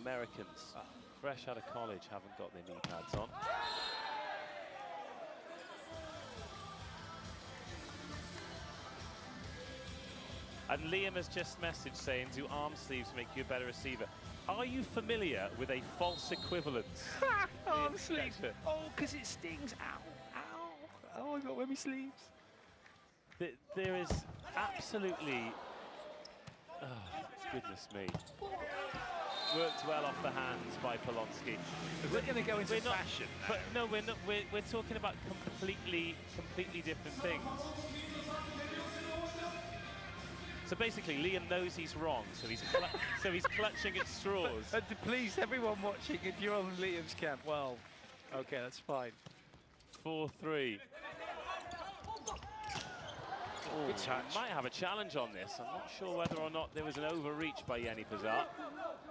Americans, fresh out of college, haven't got their knee pads on. And Liam has just messaged saying, do arm sleeves make you a better receiver? Are you familiar with a false equivalence? Arm sleeves. Oh, because it stings. Ow, ow. Oh, I got wear my sleeves. There is absolutely, oh, goodness me. Worked well off the hands by Polonsky. We're going to go into fashion. But no, we're not. We're talking about completely different things. So basically, Liam knows he's wrong, so he's clutching at straws. And please, everyone watching, if you're on Liam's camp, well, okay, that's fine. 4-3. Good touch. Might have a challenge on this. I'm not sure whether or not there was an overreach by Yeni Pazar,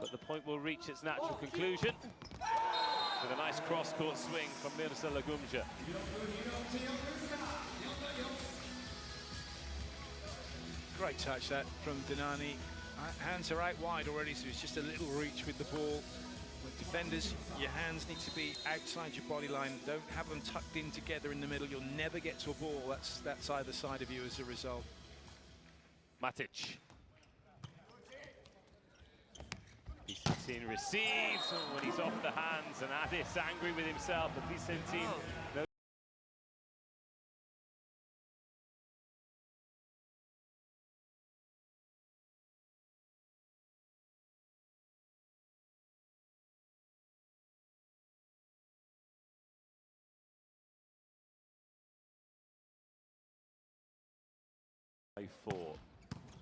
but the point will reach its natural conclusion with a nice cross-court swing from Mirza Lagumja. Great touch that from Danani. Hands are out wide already, so it's just a little reach with the ball. With defenders, your hands need to be outside your body line. Don't have them tucked in together in the middle. You'll never get to a ball. That's either side of you as a result. Matic. Vicentin receives when he's off the hands, and Addis angry with himself, but Vicentin... No. Four.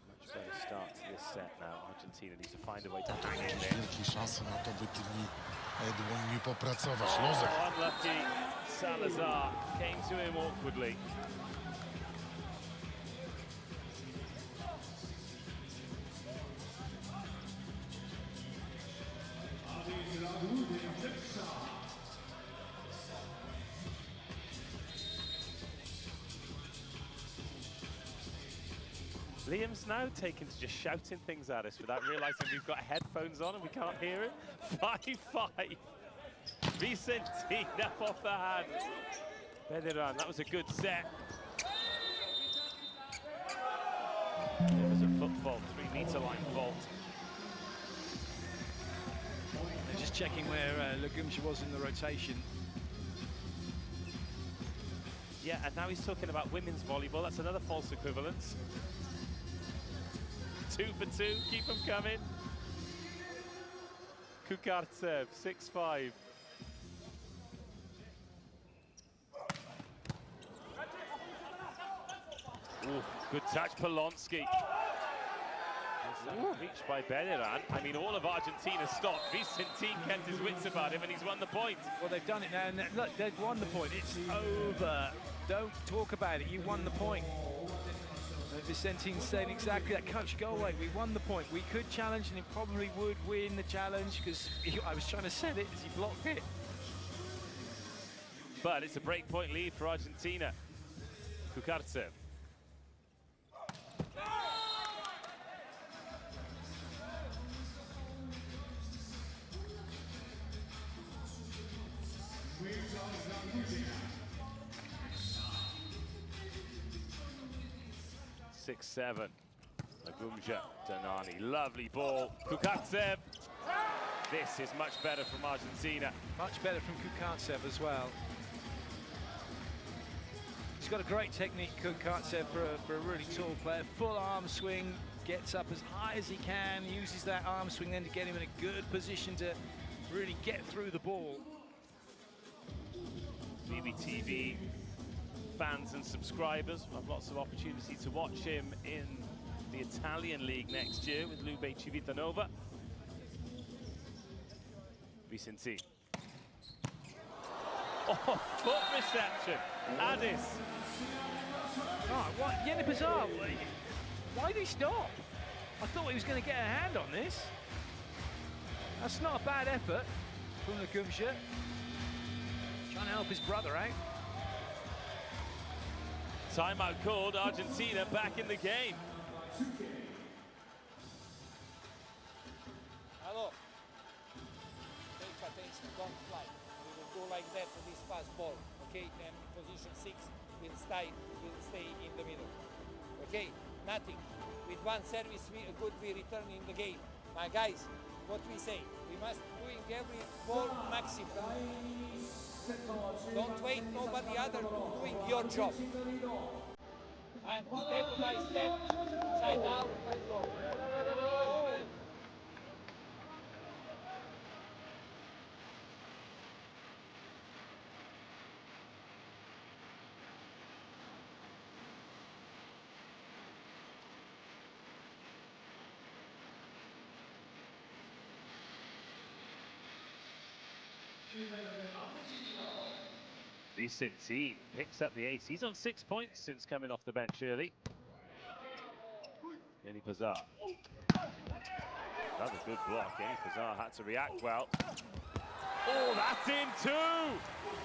Much better start to this set now. Argentina needs to find a way to hang in there. Wielkie szanse na to, by tymi dłońmi popracować. Lozek. Unlucky. Salazar came to him awkwardly. Liam's now taken to just shouting things at us without realising we've got headphones on and we can't hear it. 5-5. Vicentin up off the hand. Bediran, that was a good set. It was a foot fault, 3-metre line fault. They're just checking where Lagumja was in the rotation. Yeah, and now he's talking about women's volleyball. That's another false equivalence. 2 for 2, keep them coming. Kukartsev, 6-5. Good touch, Polonsky. Reached by Bediran. I mean, all of Argentina stopped. Vicentin kept his wits about him, and he's won the point. Well, they've done it now, and look, they've won the point. It's over. Don't talk about it. You won the point. Vicentin's saying exactly that. Coach, go away. We won the point. We could challenge, and he probably would win the challenge because I was trying to set it as he blocked it. But it's a break-point lead for Argentina. Kukartsev. Six, 7. Lagumja, Danani, lovely ball. Kukartsev. This is much better from Argentina. Much better from Kukartsev as well. He's got a great technique, Kukartsev, for a really tall player. Full arm swing, gets up as high as he can, uses that arm swing then to get him in a good position to really get through the ball. BBTV fans and subscribers will have lots of opportunity to watch him in the Italian league next year with Lube Civitanova. Vicentin. Oh, foot reception. Addis. Oh, what? Yeni Pazar, why did he stop? I thought he was going to get a hand on this. That's not a bad effort from Lagumja. Trying to help his brother out. Timeout called, Argentina back in the game. don't fly. We will go like that to this fast ball, okay? And position 6 will stay in the middle, okay? Nothing. With one service, we return in the game. My guys, what we say, we must doing every ball maximum. Don't wait nobody other doing your job. And step by step, side out and go. Vicente picks up the ace. He's on 6 points since coming off the bench early. Kenny Pazar. Another good block. Kenny Pazar had to react well. Oh, that's in too!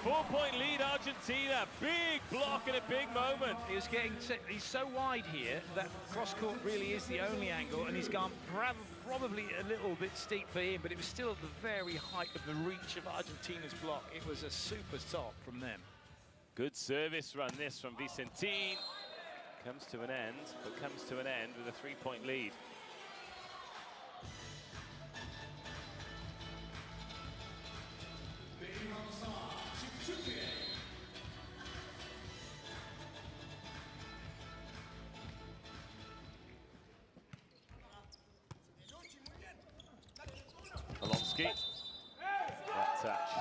4-point lead, Argentina. Big block and a big moment. He's so wide here that cross court really is the only angle, and he's gone probably a little bit steep for him, but it was still at the very height of the reach of Argentina's block. It was a super stop from them. Good service run this from Vicentine. Comes to an end, but comes to an end with a 3-point lead. Polonsky. That touch.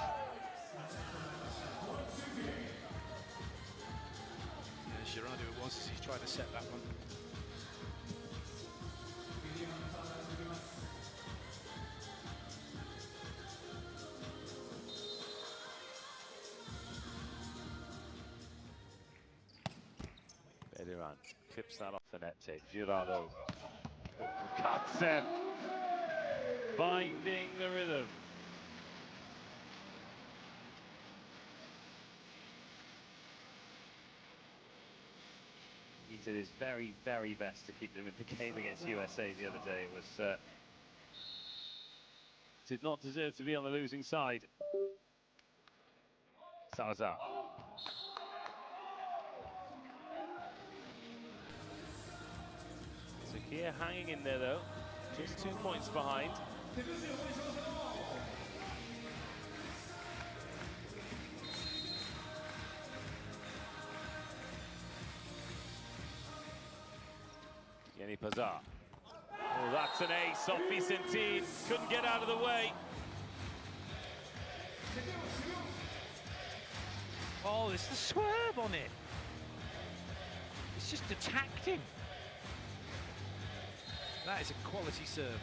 Gerardo it was as he tried to set that one. Bediran clips that off the net tape. Gerardo. Katsev finding the rhythm. He did his very, very best to keep them in the game against USA the other day. It was did not deserve to be on the losing side. Salazar. Turquía hanging in there though, just 2 points behind. Kenny Pazar. Oh, that's an ace off Vicentine. Couldn't get out of the way. Oh, it's the swerve on it. It's just attacked him. That is a quality serve.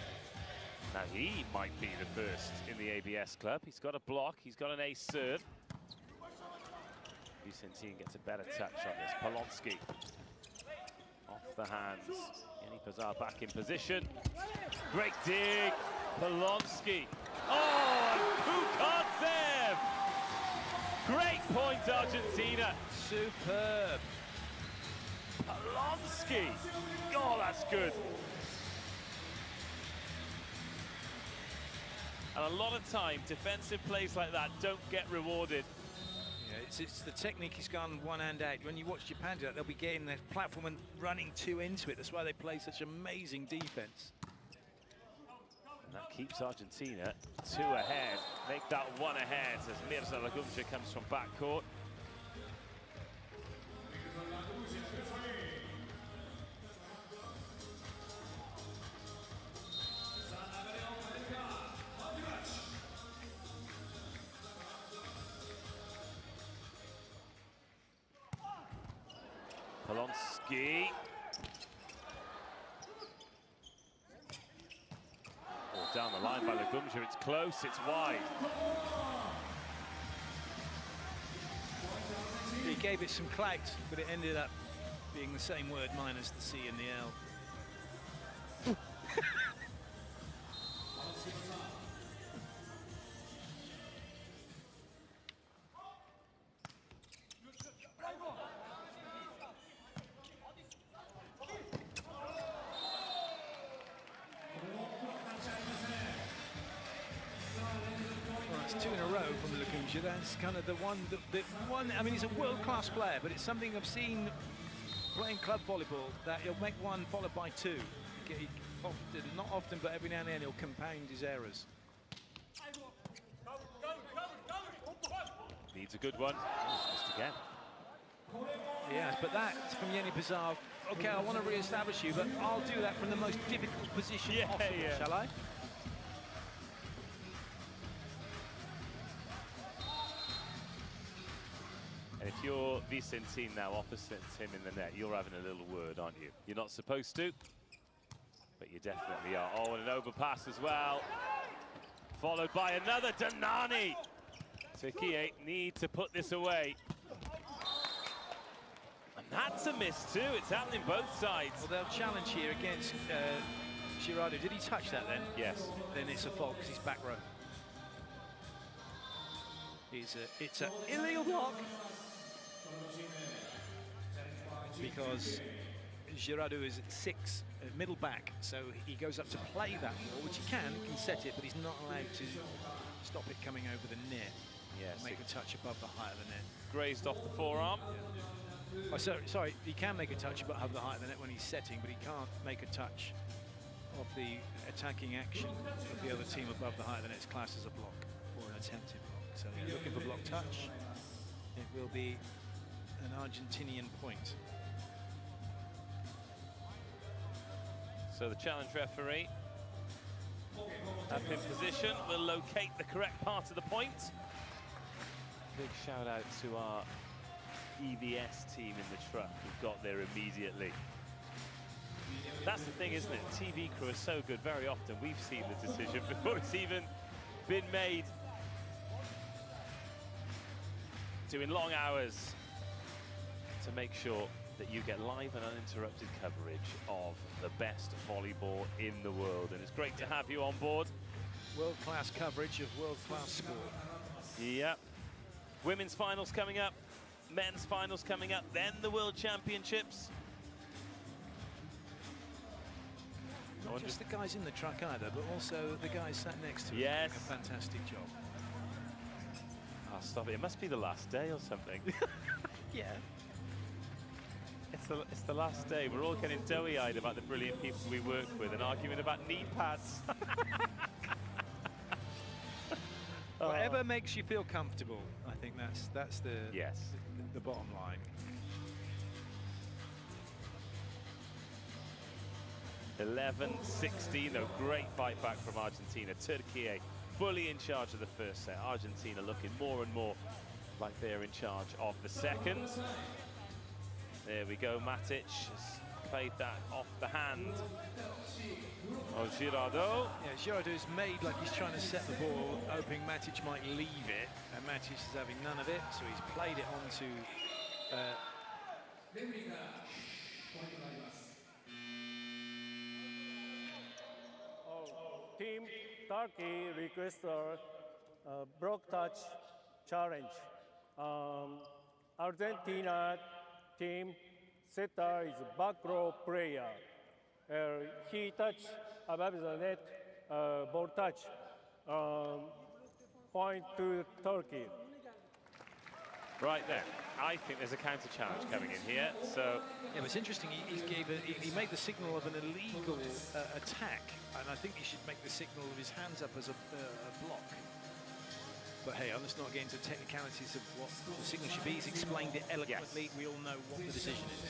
Now he might be the first in the ABS club. He's got a block, he's got an ace serve. Vicentine gets a better touch on this. Polonsky off the hands. Kenny Pazar back in position. Great dig. Polonsky. Oh, Kukatsev! Great point, Argentina. Superb. Polonsky. Oh, that's good. And a lot of time, defensive plays like that don't get rewarded. Yeah, it's the technique he's gone one hand out. When you watch Japan do that, they'll be getting their platform and running 2 into it. That's why they play such amazing defense. And that keeps Argentina 2 ahead. Make that 1 ahead as Mirza Lagumja comes from backcourt. Polonsky. Oh, down the line by Lagumja. It's close, it's wide. He gave it some clout, but it ended up being the same word minus the C and the L. 2 in a row from Lacunja. That's kind of the one, I mean, he's a world-class player, but it's something I've seen playing club volleyball, that he'll make one followed by 2. Not often, but every now and then he'll compound his errors. Needs a good one. Just again. Yes, but that's from Yeni Pizarro. Okay, I want to re-establish you, but I'll do that from the most difficult position possible, shall I? And if you're Vicentine now opposite him in the net, you're having a little word, aren't you? You're not supposed to, but you definitely are. Oh, and an overpass as well. Followed by another Danani. Turquía need to put this away. And that's a miss too. It's happening both sides. Well, they'll challenge here against Girardo. Did he touch that then? Yes. Then it's a fault because he's back row. It's an illegal block because Girardo is at 6, middle back, so he goes up to play that ball, which he can set it, but he's not allowed to stop it coming over the net. Yes. Make a touch above the height of the net. Grazed off the forearm. Oh, sorry, he can make a touch above the height of the net when he's setting, but he can't make a touch of the attacking action of the other team above the height of the net. It's classed as a block or an attempted block. So you're looking for block touch. It will be an Argentinian point. So the challenge referee up in position will locate the correct part of the point. Big shout out to our EVS team in the truck who got there immediately. That's the thing, isn't it? TV crew are so good. Very often we've seen the decision before it's even been made. Doing long hours to make sure that you get live and uninterrupted coverage of the best volleyball in the world. And it's great to have you on board. World-class coverage of world-class sport. Yep. Women's finals coming up, men's finals coming up, then the World Championships. Not just the guys in the truck either, but also the guys sat next to him. Yes. Doing a fantastic job. Oh, stop it. It must be the last day or something. Yeah. It's the last day. We're all getting doughy-eyed about the brilliant people we work with and arguing about knee pads. Whatever makes you feel comfortable, I think that's the the bottom line. 11-16, though. Great fight back from Argentina. Turquía fully in charge of the first set. Argentina looking more and more like they're in charge of the second. There we go. Matic has played that off the hand of Girardo. Yeah, Girardo's made like he's trying to set the ball, hoping Matic might leave it, and Matic is having none of it, so he's played it onto Team Turkey requests block touch challenge. Argentina team setter is back row player. He touched above the net, ball touch. Point to Turkey. Right there. I think there's a counter challenge coming in here. So yeah, but it's interesting. He made the signal of an illegal attack, and I think he should make the signal of his hands up as a block. But hey, let's not get into technicalities of what the signal should be. He's explained it eloquently. Yes. We all know what the decision is.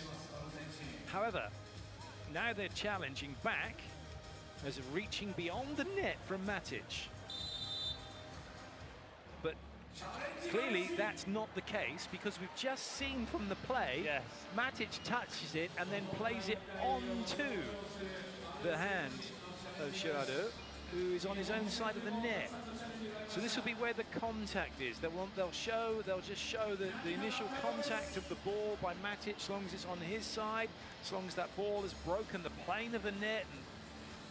However, now they're challenging back as reaching beyond the net from Matic. But clearly that's not the case, because we've just seen from the play, Matic touches it and then plays it onto the hand of Girardo, who is on his own side of the net. So this will be where the contact is. They'll just show the initial contact of the ball by Matic, as long as it's on his side, as long as that ball has broken the plane of the net and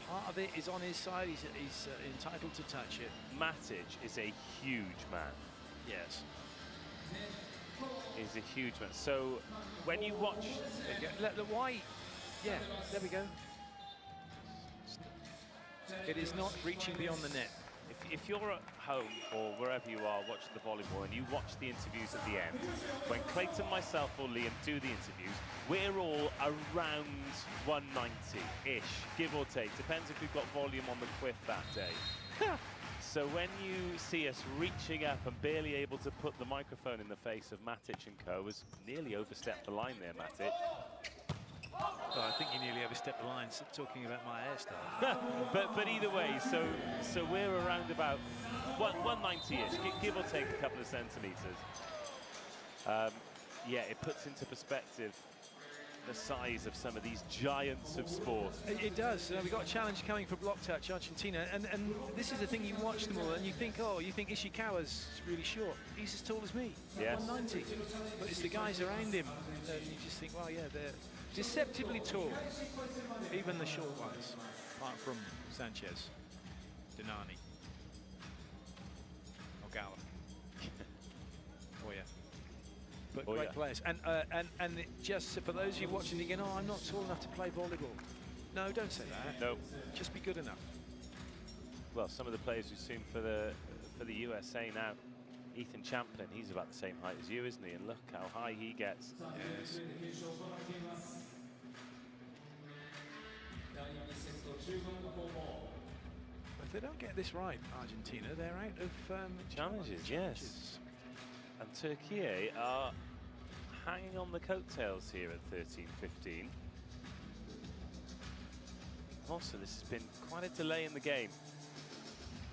part of it is on his side, he's entitled to touch it. Matic is a huge man. Yes. He's a huge man. So when you watch... Why? Yeah, there we go. It is not reaching beyond the net. if you're at home or wherever you are watching the volleyball and you watch the interviews at the end, when Clayton, myself, or Liam do the interviews, we're all around 190-ish, give or take. Depends if we've got volume on the quiff that day. So when you see us reaching up and barely able to put the microphone in the face of Matic and co, has nearly overstepped the line there, Matic. Well, I think you nearly overstepped the line talking about my hairstyle. but either way, so we're around about 190-ish, give or take a couple of centimetres. Yeah, it puts into perspective the size of some of these giants of sport. It does. We've got a challenge coming for block touch, Argentina, and this is the thing, you watch them all and you think Ishikawa's really short. He's as tall as me, yes. 190. But it's the guys around him, and you just think, well, yeah, they're deceptively tall, even the short ones, apart from Sanchez, Denani, Ogala. Oh yeah. But great players, and it just for those of you watching again, oh, I'm not tall enough to play volleyball. No, don't say that. No, just be good enough. Well, some of the players we've seen for the USA now, Ethan Champlin, he's about the same height as you, isn't he? And look how high he gets. Yes. If they don't get this right, Argentina, they're out of challenges. Yes. And Turquía are hanging on the coattails here at 13-15. Also, this has been quite a delay in the game.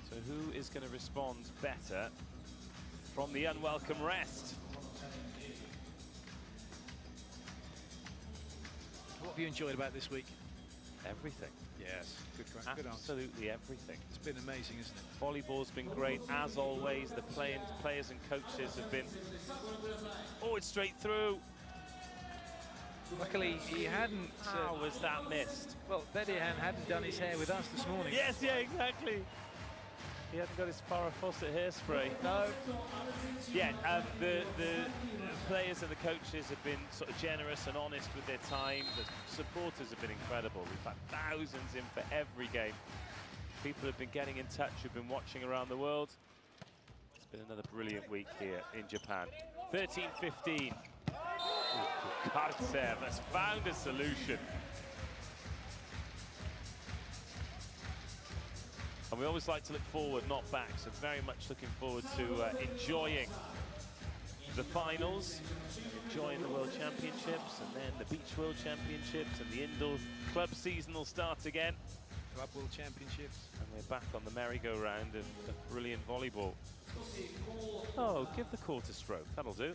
So who is going to respond better from the unwelcome rest? What have you enjoyed about this week? Everything. Yes, good answer. Absolutely everything. It's been amazing, isn't it? Volleyball's been great, as always. The players and coaches have been... Oh, it's straight through. Luckily, he hadn't... How was that missed? Well, Bedian hadn't done his hair with us this morning. Yes, yeah, exactly. He hadn't got his Farrah Fawcett hairspray. No. Yeah, the players and the coaches have been sort of generous and honest with their time. The supporters have been incredible. We've had thousands in for every game. People have been getting in touch, who've been watching around the world. It's been another brilliant week here in Japan. 13-15. Kartsev has found a solution. And we always like to look forward, not back, so very much looking forward to enjoying the finals, enjoying the World Championships, and then the Beach World Championships, and the indoor club season will start again. Club World Championships. And we're back on the merry-go-round of brilliant volleyball. Oh, give the quarter stroke, that'll do.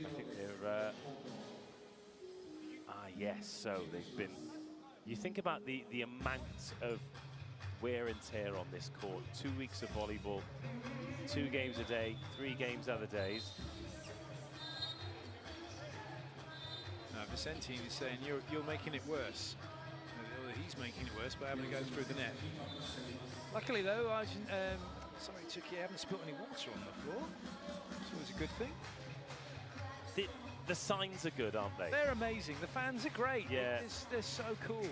I think they're... yes, so they've been... You think about the amount of wear and tear on this court. 2 weeks of volleyball, 2 games a day, 3 games other days. No, Vicentine is saying you're making it worse. He's making it worse by having to go through the net. Luckily though, sorry, Turkey haven't spilled any water on the floor. It's always a good thing. The signs are good, aren't they? They're amazing. The fans are great. Yeah. They're so cool.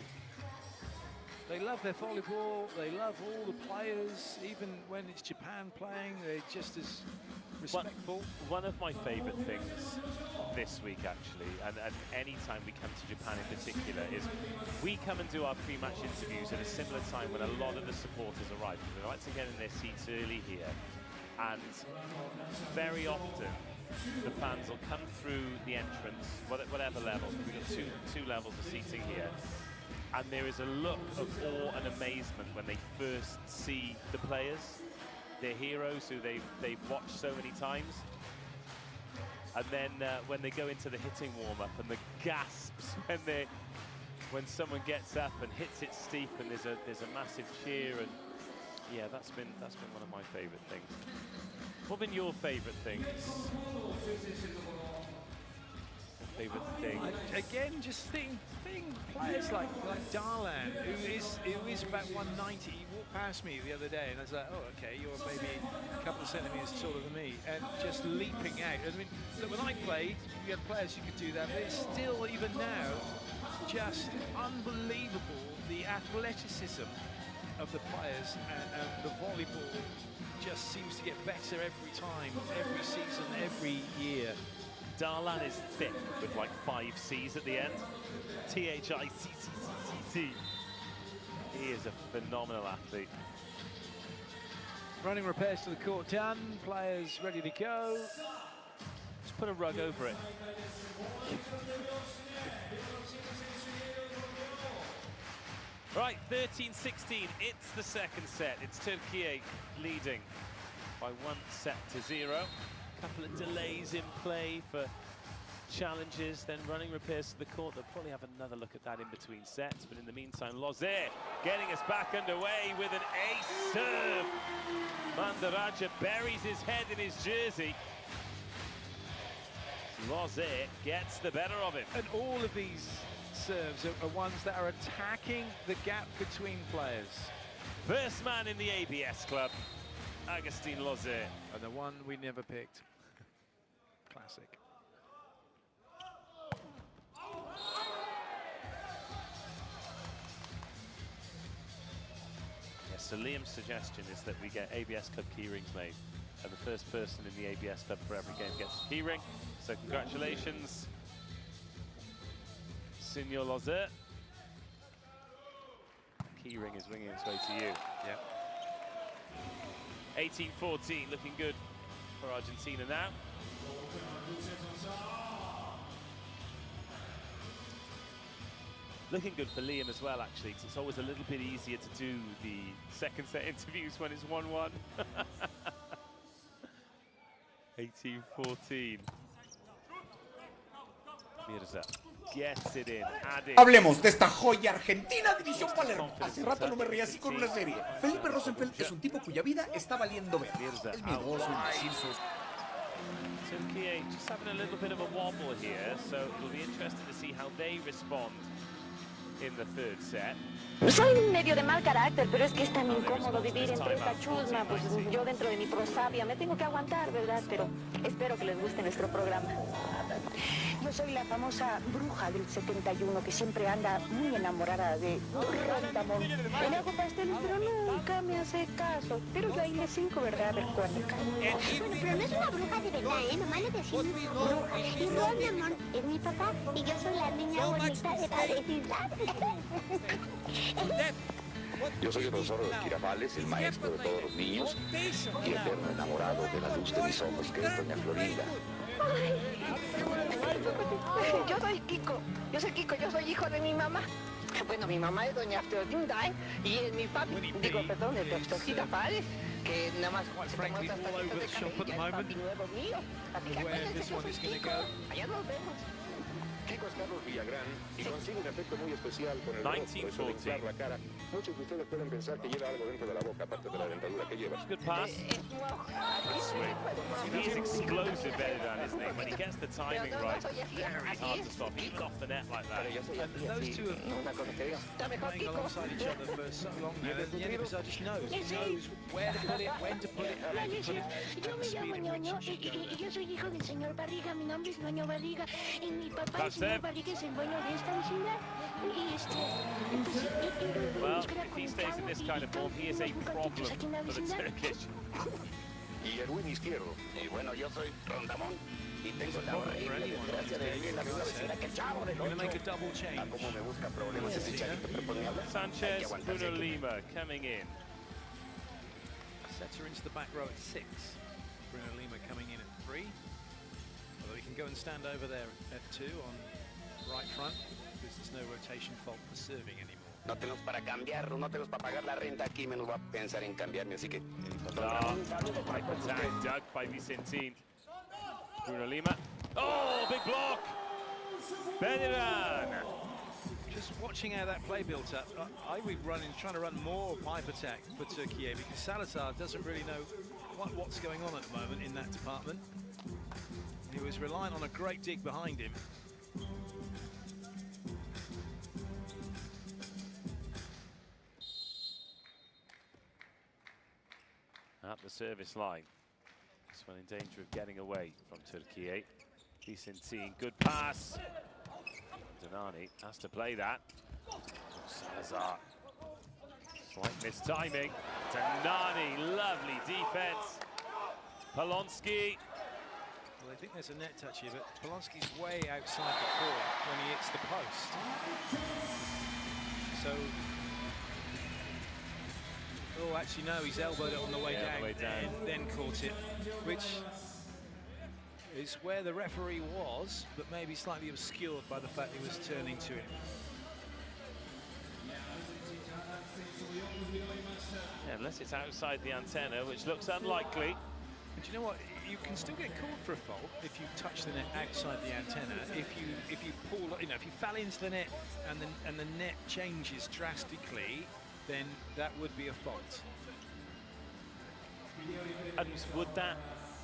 They love their volleyball. They love all the players. Even when it's Japan playing, they're just as respectful. One of my favourite things this week, actually, and any time we come to Japan in particular, is we come and do our pre-match interviews at a similar time when a lot of the supporters arrive. We like to get in their seats early here, and very often the fans will come through the entrance, whatever level. We've got two levels of seating here. And there is a look of awe and amazement when they first see the players, their heroes who they've watched so many times. And then when they go into the hitting warm-up and the gasps when someone gets up and hits it steep and there's a massive cheer, and yeah, that's been one of my favourite things. What have been your favourite things? Favourite thing? Again, just seeing players like Darlan, who is about 190. He walked past me the other day, and I was like, oh, okay, you're maybe a couple of centimetres taller than me, and just leaping out. I mean, look, when I played, we had players who could do that, but it's still, even now, just unbelievable, the athleticism of the players, and the volleyball just seems to get better every time, every season, every year. Darlan is thick with like 5 C's at the end. T-H-I-C-C-C-C-C. He is a phenomenal athlete. Running repairs to the court done, players ready to go. Just put a rug over it. Right, 13-16, it's the second set. It's Turquía leading by 1-0. A couple of delays in play for challenges, then running repairs to the court. They'll probably have another look at that in between sets, but in the meantime, Lozé getting us back underway with an ace serve. Mandaraja buries his head in his jersey. Lozé gets the better of him. And all of these serves are ones that are attacking the gap between players. First man in the ABS club, Agustin Lozé. And the one we never picked. Classic. Yes, so Liam's suggestion is that we get ABS club key rings made. And the first person in the ABS club for every game gets a key ring. So congratulations, Senor Lozé. Key ring is winging its way to you. Yeah. 18-14, looking good for Argentina now. Looking good for Liam as well, actually, because it's always a little bit easier to do the second set interviews when it's 1-1. 18-14. Mirza gets it in, adding. Hablemos de esta joya argentina, División Palermo. Hace rato no me reía así con una serie. Felipe Rosenfeld es un tipo cuya vida está valiendo ver. Es miedoso, indeciso. Turquía just having a little bit of a wobble here, so it'll be interesting to see how they respond in the third set. Soy medio de mal carácter, pero es que es tan incómodo vivir entre esta chusma. Pues yo dentro de mi prosapia me tengo que aguantar, ¿verdad? Pero espero que les guste nuestro programa. Yo soy la famosa bruja del 71 que siempre anda muy enamorada de Rontamón. Le hago pasteles, pero nunca me hace caso. Pero yo ahí le cinco, ¿verdad? A ver cuándo cae. Bueno, pero no es una bruja de verdad, ¿eh? Nomás le decimos bruja. Y Rontamón es mi papá y yo soy la niña bonita de la vecindad. Yo soy el profesor Girafales, el maestro de todos los niños y eterno enamorado de la luz de mis ojos, que es doña Florinda. Yo soy Kiko, yo soy hijo de mi mamá. Bueno, mi mamá es doña Florinda, ¿eh? Y es mi papi, perdón, es doctor Girafales, que nada más se tomó estas tacitas de café y ya es papi nuevo mío. Así que acuérdense, yo soy Kiko. Allá nos vemos. Kiko es Carlos Villagrán y consigue un efecto muy especial con el rostro, eso de inflar la cara. Muchos de ustedes pueden pensar que lleva algo dentro de la boca, aparte de la dentadura que lleva. Good pass. He's explosive, Bedan, isn't he? When he gets the timing right, very hard to stop, even off the net like that. And those two have been playing alongside each other for so long now. And Jenny just knows. He knows where to put it, when to put it, how to put it, Yo me llamo Ñoño y yo soy hijo del señor Barriga. Mi nombre es Ñoño Barriga y mi papá es señor Barriga, es el dueño de esta vecindad. Well, if he stays in this kind of form, he is a problem for the Turkish. Y el win izquierdo. Y bueno, yo soy Rondamón y tengo la horrible desgracia de vivir en la misma vecina que el chavo del 8. A cómo me busca problemas ese chavito, pero por hablar. Sanchez, Bruno Lima coming in. Sets her into the back row at 6. Bruno Lima coming in at 3. Although he can go and stand over there at 2 on right front, because there's no rotation fault for serving anymore. No tenemos para cambiar, no tenemos para pagar la renta aquí, menos va a pensar en cambiarme, así que... Attack dug by Vicentin. Bruno Lima. Oh, big block! Beneran. Just watching how that play built up, I would be trying to run more pipe attack for Turquía, because Salazar doesn't really know what's going on at the moment in that department. He was relying on a great dig behind him. At the service line. This one in danger of getting away from Turquía. Vicentin, good pass. Donani has to play that. Salazar Slight mistiming. Danani, lovely defense. Polonsky. Well, I think there's a net touch here, but Polonsky's way outside the court when he hits the post. So, oh, actually no, he's elbowed it on the way down, and then caught it, which is where the referee was, but maybe slightly obscured by the fact he was turning to him. Yeah, unless it's outside the antenna, which looks unlikely. But you know what? You can still get called for a fault if you touch the net outside the antenna. If you pull, you know, if you fell into the net and the net changes drastically, then that would be a fault. And would that,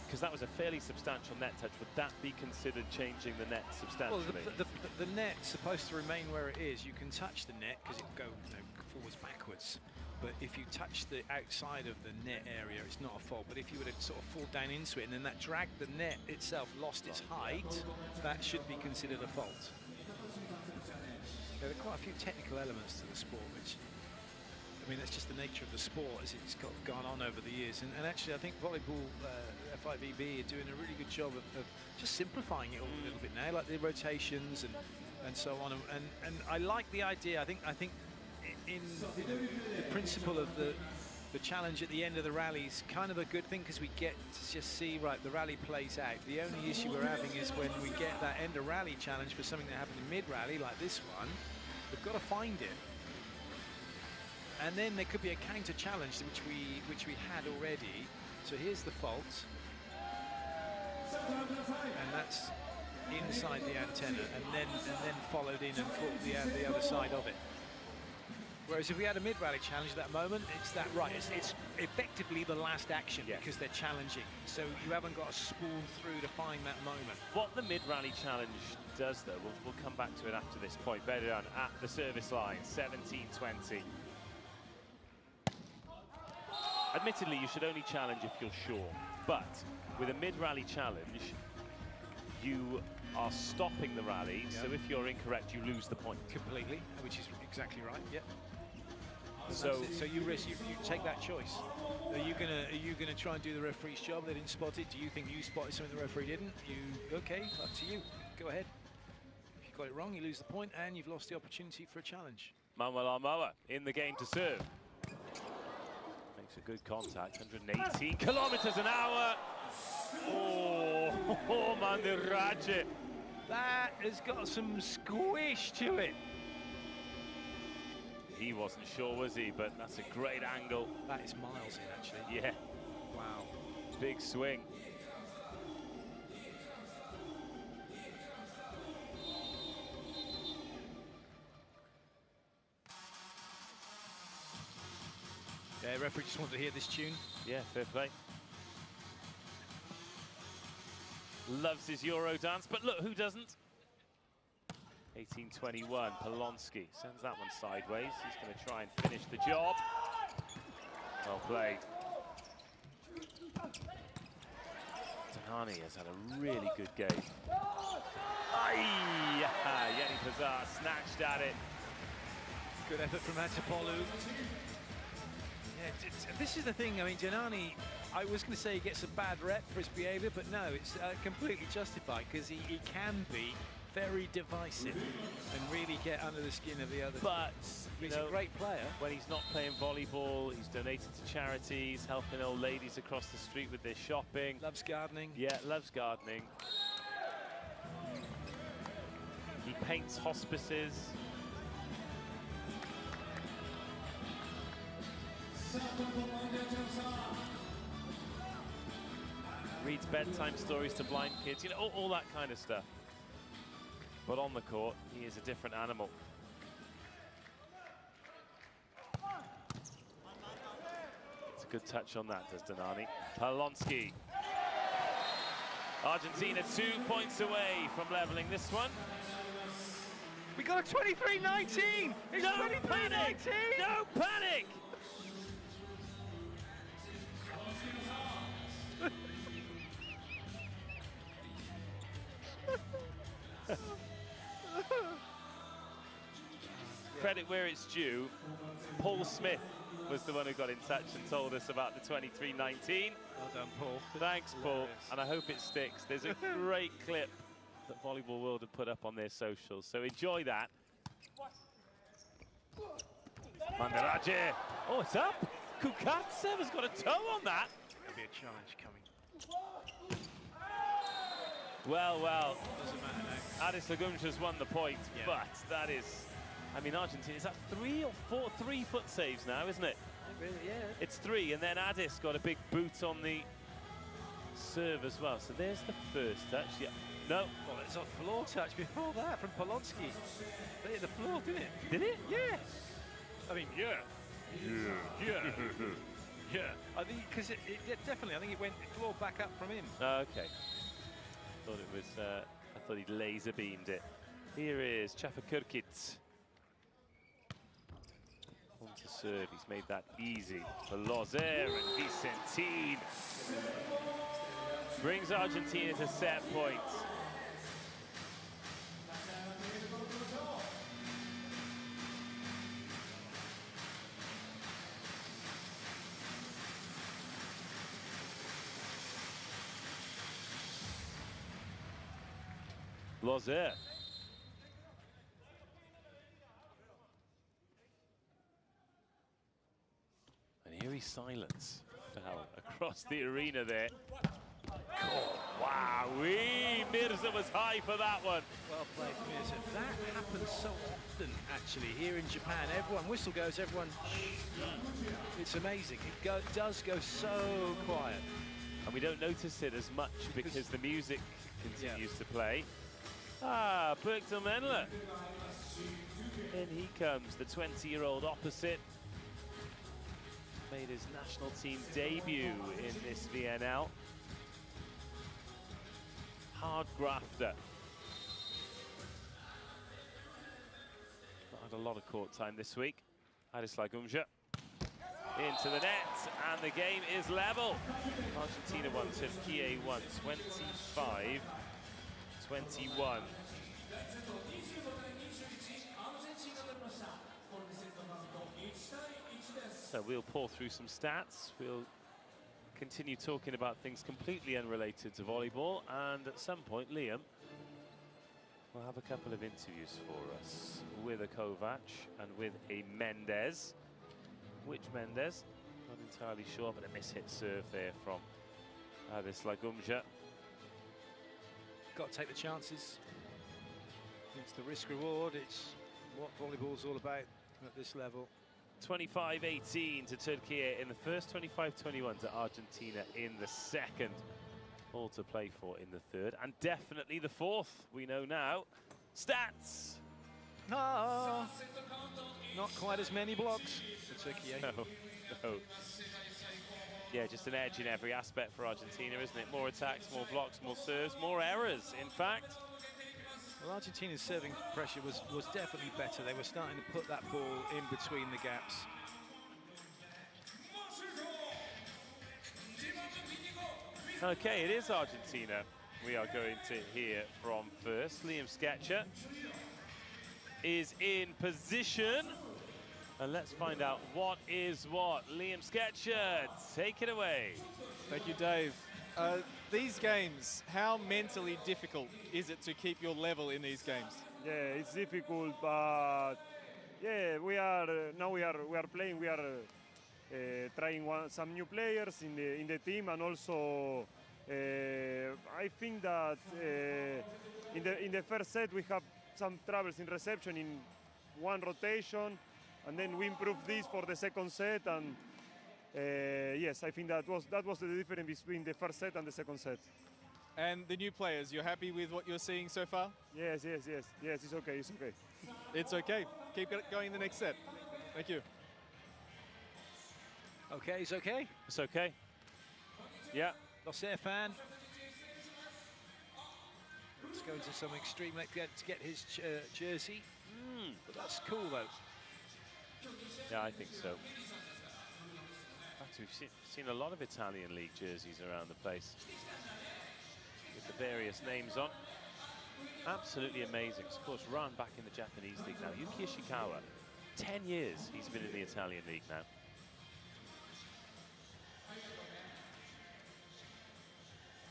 because that was a fairly substantial net touch, would that be considered changing the net substantially? Well, the net's supposed to remain where it is. You can touch the net because it go, you know, forwards, backwards. But if you touch the outside of the net area, it's not a fault. But if you were to sort of fall down into it and then that dragged the net itself, lost its height, that should be considered a fault. There are quite a few technical elements to the sport, which, I mean, that's just the nature of the sport as it's gone on over the years. And actually, I think volleyball, FIVB are doing a really good job of just simplifying it all a little bit now, like the rotations and so on. And I like the idea. I think in the principle of the challenge at the end of the rally is kind of a good thing, because we get to just see, right, the rally plays out. The only issue we're having is when we get that end of rally challenge for something that happened in mid-rally, like this one, we've got to find it. And then there could be a counter challenge which we had already. So here's the fault, and that's inside the antenna, and then followed in and caught the other side of it. Whereas if we had a mid-rally challenge at that moment, it's that right. It's effectively the last action, because they're challenging. So you haven't got to spool through to find that moment. What the mid-rally challenge does, though, we'll come back to it after this point. Beran at the service line, 17-20. Admittedly, you should only challenge if you're sure. But with a mid-rally challenge, you are stopping the rally. So if you're incorrect, you lose the point. Completely, which is exactly right. Yep. So you risk, you take that choice. Are you gonna try and do the referee's job? They didn't spot it. Do you think you spotted something the referee didn't? Okay, up to you. Go ahead. If you got it wrong, you lose the point, and you've lost the opportunity for a challenge. Manuel Armoa in the game to serve. Makes a good contact. 118 kilometers an hour. Oh, Mandirage. That has got some squish to it. He wasn't sure, was he? But that's a great angle. That is miles in, actually. Yeah. Wow. Big swing. Yeah, referee just wanted to hear this tune. Yeah, fair play. Loves his Euro dance, but look, who doesn't? 18-21, Polonsky sends that one sideways. He's going to try and finish the job. Well played. Danani has had a really good game. Aye! Yeni Pazar snatched at it. Good effort from Atapolu. Yeah, this is the thing. I mean, Danani, I was going to say he gets a bad rep for his behaviour, but no, it's completely justified, because he can be very divisive and really get under the skin of the other. But he's a great player. When he's not playing volleyball, he's donated to charities, helping old ladies across the street with their shopping. Loves gardening. Yeah, loves gardening. He paints hospices. Reads bedtime stories to blind kids, you know, all that kind of stuff. But on the court, he is a different animal. It's a good touch on that, does Danani. Polonsky. Argentina 2 points away from leveling this one. We got a 23-19! It's no 23-19! Panic! No panic! Credit where it's due. Paul Smith was the one who got in touch and told us about the 23-19. Well done, Paul. Thanks, Paul. And I hope it sticks. There's a great clip that Volleyball World have put up on their socials, so enjoy that. Mandaraje. Oh, it's up. Kukatsev has got a toe on that. There'll be a challenge coming. Well, well. Doesn't matter now. Addis Lagumja's won the point, but that is, I mean, Argentina, is that 3 or 4 3-foot saves now, isn't it? Really, yeah. It's 3, and then Addis got a big boot on the serve as well. So there's the first touch. Yeah. No. Well, it's a floor touch before that from Polonsky. They hit the floor, didn't it? Did it? Yeah. I mean, yeah. I think because it definitely, I think it went floor back up from him. Okay. Thought it was. I thought he'd laser beamed it. Here is Chafakirkit. On to serve. He's made that easy for Lozer and Vicentin. Brings Argentina to set point. Lozer. And eerie silence fell across the arena there. Oh, wow, Mirza was high for that one. Well played, Mirza. That happens so often, actually, here in Japan. Everyone, whistle goes, everyone, it's amazing. It does go so quiet. And we don't notice it as much because the music continues to play. Ah, Bergdal Menler. In he comes, the 20-year-old opposite. Made his national team debut in this VNL. Hard grafter. Not had a lot of court time this week. Addis Lagumja into the net, and the game is level. Argentina won, Turquía won, 25-21. So we'll pour through some stats. We'll continue talking about things completely unrelated to volleyball, and at some point, Liam will have a couple of interviews for us with a Kovac and with a Mendez. Which Mendez? Not entirely sure, but a mishit serve there from Addis Lagumja. Got to take the chances. It's the risk-reward. It's what volleyball's all about at this level. 25-18 to Turquía in the first, 25-21 to Argentina in the second. All to play for in the third, and definitely the fourth, we know now. Stats! Ah, not quite as many blocks for Turquía. No, no. Yeah, just an edge in every aspect for Argentina, isn't it? More attacks, more blocks, more serves, more errors, in fact. Well, Argentina's serving pressure was definitely better. They were starting to put that ball in between the gaps. Okay, it is Argentina we are going to hear from first. Liam Sketcher is in position. And let's find out what is what. Liam Sketcher, take it away. Thank you, Dave. These games, how mentally difficult is it to keep your level in these games? Yeah, it's difficult, but yeah, we are playing. We are trying some new players in the team, and also I think that in the first set we have some troubles in reception in one rotation, and then we improved this for the second set, and yes, I think that was the difference between the first set and the second set. And the new players, you're happy with what you're seeing so far? Yes, it's okay, it's okay. It's okay. Keep going in the next set. Thank you. Okay, it's okay. It's okay. Yeah. Loser fan. Let's go into some extreme. Let's get his jersey. But that's cool, though. Yeah, I think so. In fact, we've seen a lot of Italian league jerseys around the place with the various names on. Absolutely amazing. Of course, run back in the Japanese league now. Yuki Ishikawa, 10 years he's been in the Italian league now.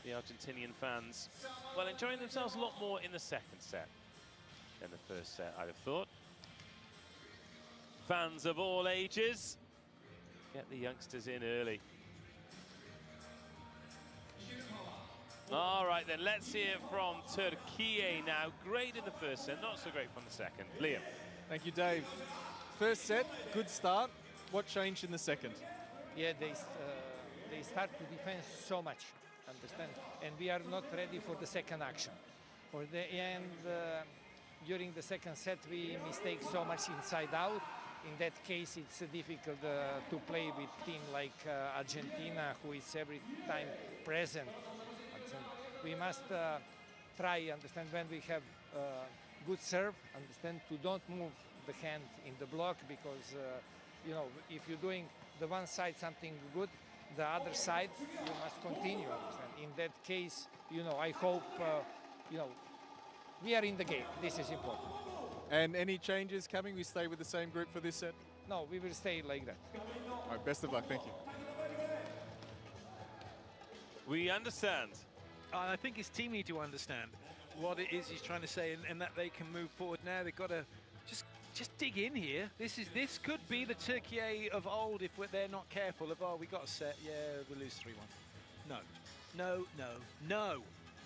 the Argentinian fans, well, enjoying themselves a lot more in the second set than the first set, I'd have thought. Fans of all ages, get the youngsters in early. All right, then, let's hear from Turquía now. Great in the first set, not so great from the second. Liam. Thank you, Dave. First set, good start. What changed in the second? Yeah, they start to defend so much, understand? And we are not ready for the second action. For the end, during the second set, we mistake so much inside out. In that case, it's difficult to play with team like Argentina, who is every time present. We must try, understand, when we have good serve, understand, to don't move the hand in the block, because, you know, if you're doing the one side something good, the other side, you must continue, understand. In that case, you know, I hope, you know, we are in the game. This is important. And any changes coming? We stay with the same group for this set? No, we will stay like that. All right, best of luck. Thank you. We understand. I think his team need to understand what it is he's trying to say, and that they can move forward now. They've got to just dig in here. This could be the Turkey of old if they're not careful. Of, oh, we got a set, yeah, we'll lose 3-1. No, no, no, no,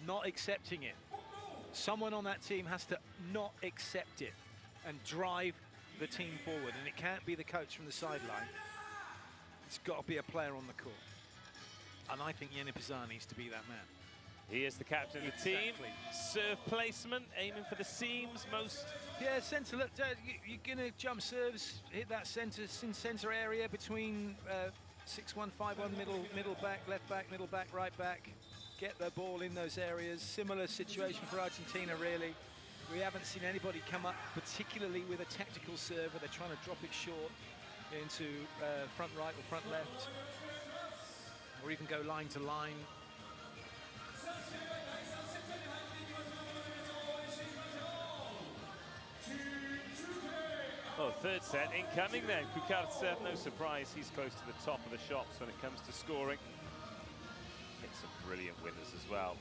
not accepting it. Someone on that team has to not accept it and drive the team forward, and it can't be the coach from the sideline. It's got to be a player on the court, and I think Yeni Pazar needs to be that man. He is the captain of the team. Serve placement, aiming for the seams most. Yeah, centre. Look, you're gonna jump serves, hit that centre area between 6-1, 5-1, middle back, left back, middle back, right back. Get the ball in those areas. Similar situation for Argentina, really. We haven't seen anybody come up, particularly with a tactical serve, where they're trying to drop it short into front right or front left, or even go line to line. Oh, third set incoming then. Kukartsev, no surprise, he's close to the top of the shops when it comes to scoring. Hit some brilliant winners as well.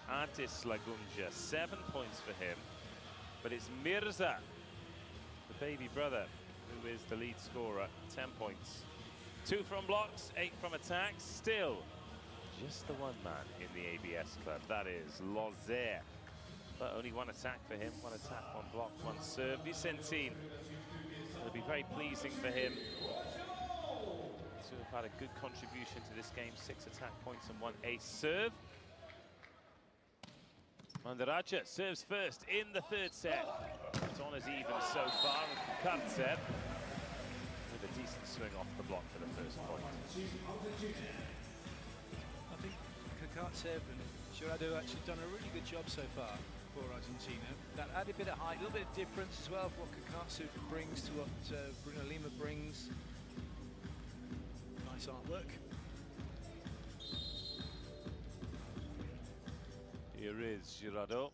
And Artis Lagunja, 7 points for him. But it's Mirza, the baby brother, who is the lead scorer, 10 points. 2 from blocks, 8 from attacks. Still, just the one man in the ABS club, that is Lozer. But only 1 attack for him, 1 attack, 1 block, 1 serve. Vicentin, it'll be very pleasing for him to have had a good contribution to this game. 6 attack points and 1 ace serve. Mandaraja serves first in the third set. It's on as even so far, and Kukartsev with a decent swing off the block for the first point. I think Kukartsev and Jurado actually done a really good job so far for Argentina. That added a bit of height, a little bit of difference as well for what Kukartsev brings to what Bruno Lima brings. Nice artwork. Here is Jurado.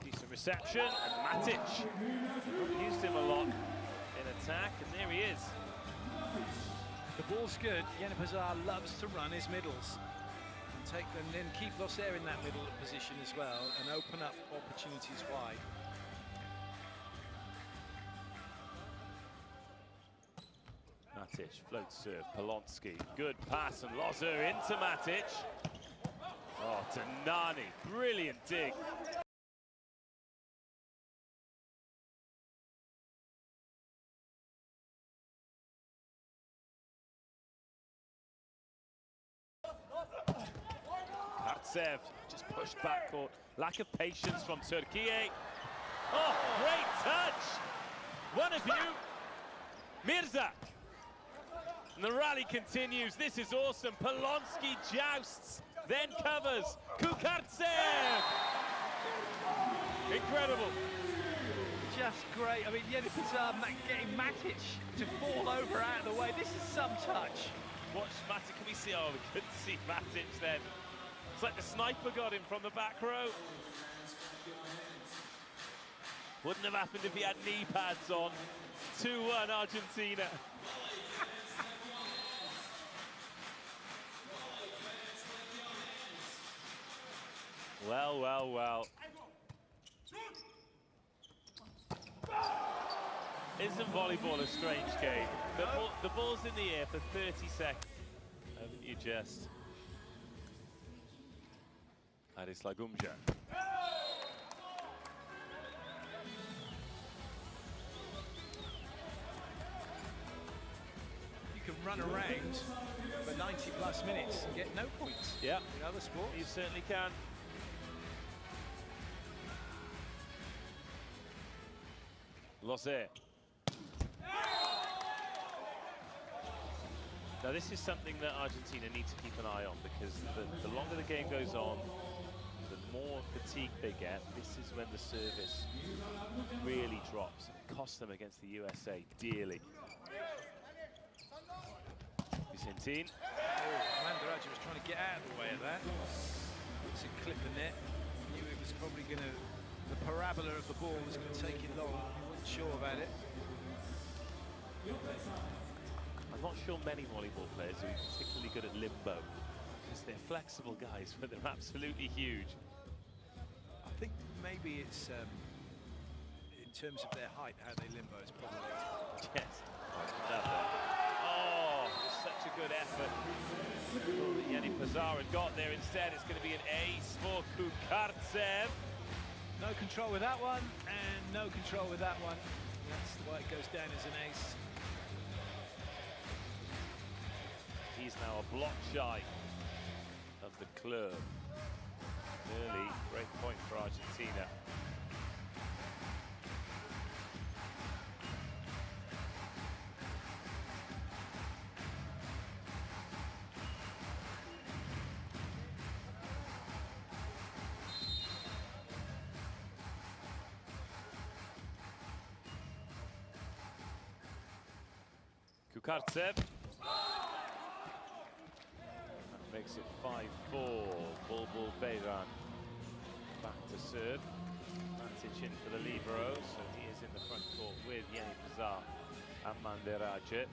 Decent reception, and Matic. Used him a lot in attack, and there he is. The ball's good. Yeni Pazar loves to run his middles. Take them, then keep Lozer in that middle position as well, and open up opportunities wide. Matic, float serve, Polonsky, good pass, and Lozer into Matic. Oh, Tanani, brilliant dig. Kukartsev just pushed backcourt. Lack of patience from Turquía. Oh, great touch! One of you, Mirza. And the rally continues. This is awesome. Polonsky jousts, then covers. Kukartsev! Incredible. Just great. I mean, Yeni Pazar getting Matic to fall over out of the way. This is some touch. Watch Matic. Can we see? Oh, we couldn't see Matic then. It's like the sniper got him from the back row. Wouldn't have happened if he had knee pads on. 2-1 Argentina. Well, well, well. Isn't volleyball a strange game? The ball's in the air for 30 seconds. Haven't you just? Alias. You can run around for 90+ minutes and get no points. Yeah. In other sports. You certainly can. Losé. Now this is something that Argentina need to keep an eye on, because the longer the game goes on, the more fatigue they get. This is when the service really drops. It costs them against the USA dearly. Vicentin. Oh, Mandaraja was trying to get out of the way of that. It's a clip in there. Knew it was probably going to, the parabola of the ball was going to take it long. He wasn't sure about it. I'm not sure many volleyball players are particularly good at limbo, because they're flexible guys, but they're absolutely huge. I think maybe it's in terms of their height, how they limbo is probably. Yes. Oh, such a good effort. Yanni Pazar had got there. Instead, it's going to be an ace for Kukartsev. No control with that one, and no control with that one. That's why it goes down as an ace. He's now a block shy of the club. Early break point for Argentina. Kukartsev. Makes it 5-4. Bulbul Beyran back to serve. Matic in for the libero, so he is in the front court with Yanni Pazar and Mandaraja.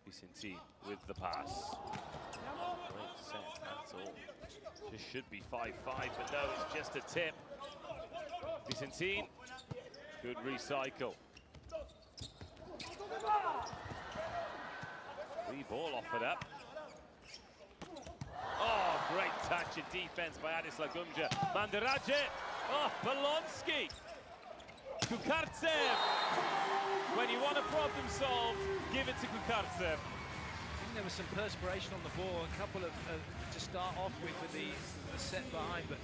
Vicentin with the pass. Great set, that's all. Just should be 5-5, but no, it's just a tip. Vicentin, good recycle. Free ball offered up. Oh, great touch of defense by Alias. Mandaraja. Oh, Polonsky. Kukartsev. When you want a problem solved, give it to Kukartsev. I think there was some perspiration on the ball, a couple of to start off with the set behind, but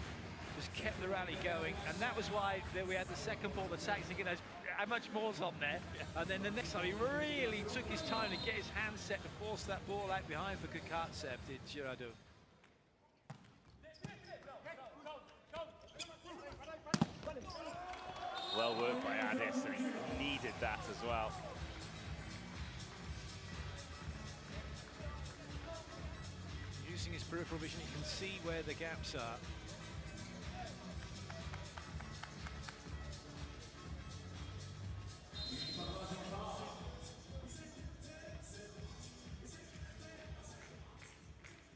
just kept the rally going, and that was why we had the second ball attack, thinking how much more's on there. And then the next time he really took his time to get his hand set to force that ball out behind for Kukartsev, did Girardot. Well worked by Alias, and he needed that as well. Using his peripheral vision, he can see where the gaps are.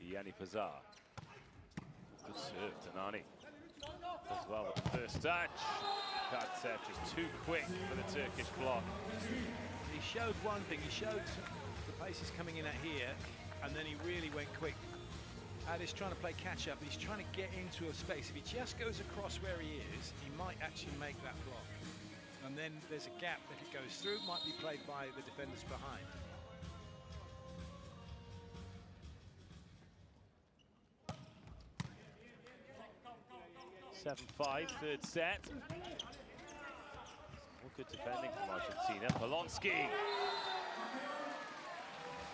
Yanni Pazar. Good serve, Tanani. As well with the first touch. Kukartsev just too quick for the Turkish block. He showed one thing, he showed the paces coming in at here, and then he really went quick. Alias trying to play catch up, he's trying to get into a space. If he just goes across where he is, he might actually make that block. And then there's a gap that it goes through, might be played by the defenders behind. 7-5, third set. More good defending from Argentina. Polonsky.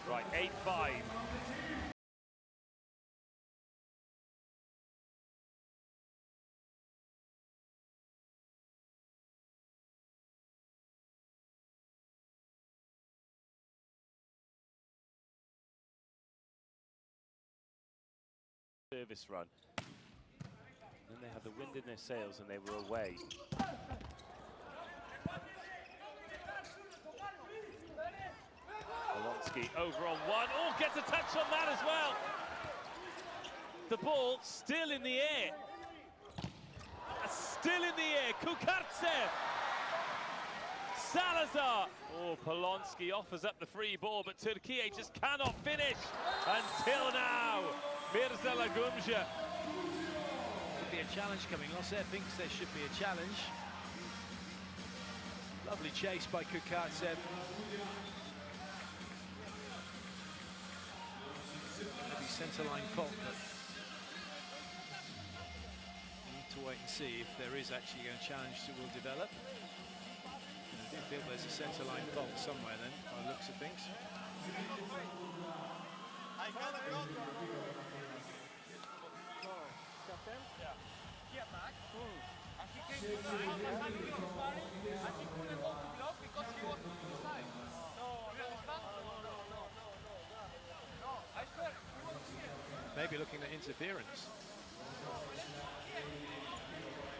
Right, 8-5. Service run. Then they had the wind in their sails and they were away. Polonsky. Polonsky over on one. Oh, gets a touch on that as well. The ball still in the air. Still in the air. Kukartsev. Salazar. Oh, Polonsky offers up the free ball, but Turquía just cannot finish until now. Mirza Lagumja. Could be a challenge coming. Losser thinks there should be a challenge. Lovely chase by Kukartsev. Maybe centre-line fault, but we need to wait and see if there is actually a challenge that will develop. I do feel there's a centre-line fault somewhere then, by the looks of things. Maybe looking at interference.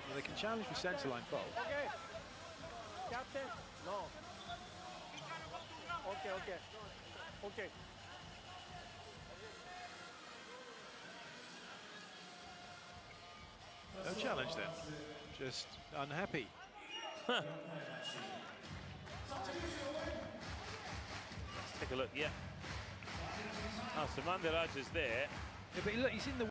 Well, they can challenge for centre-line fault. Okay. Captain? No. Okay. Okay. No challenge then, just unhappy. Let's take a look, yeah. Oh, so Mandiraj is there. Yeah, but look, he's in the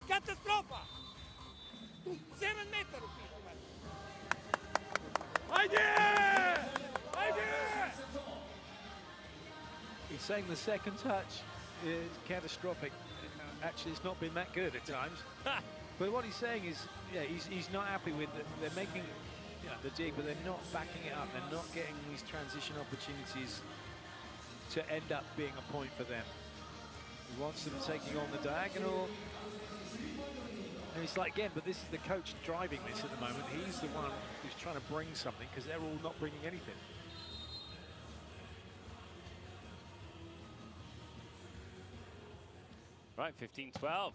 Katastrofa! Tu 7 meter upito, man. He's saying the second touch is catastrophic. Actually, it's not been that good at times. But what he's saying is, yeah, he's not happy with it. They're making the dig, but they're not backing it up. They're not getting these transition opportunities to end up being a point for them. He wants them taking on the diagonal. And it's like, again, but this is the coach driving this at the moment. He's the one who's trying to bring something because they're all not bringing anything. Right, 15-12.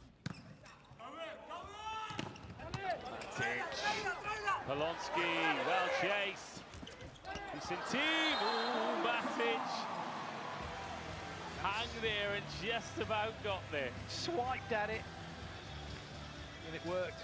Polonsky, well chased. Vicentine, ooh, Matic. Hung there and just about got there. Swiped at it. And it worked.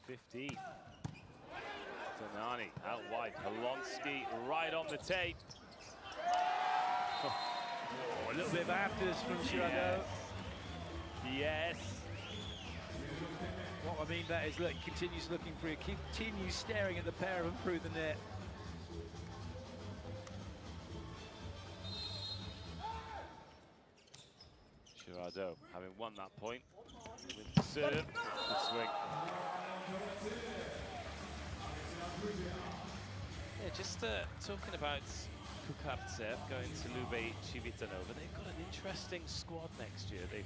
$13-15. Donani out wide. Polonsky right on the tape. Oh, a little bit of afters from Girardot. Yes. What I mean that is, look, he continues looking for it, continues staring at the pair of them through the net. Girardot having won that point with the serve, good swing. Yeah, just talking about Kukartsev going to Lube Civitanova, they've got an interesting squad next year. They've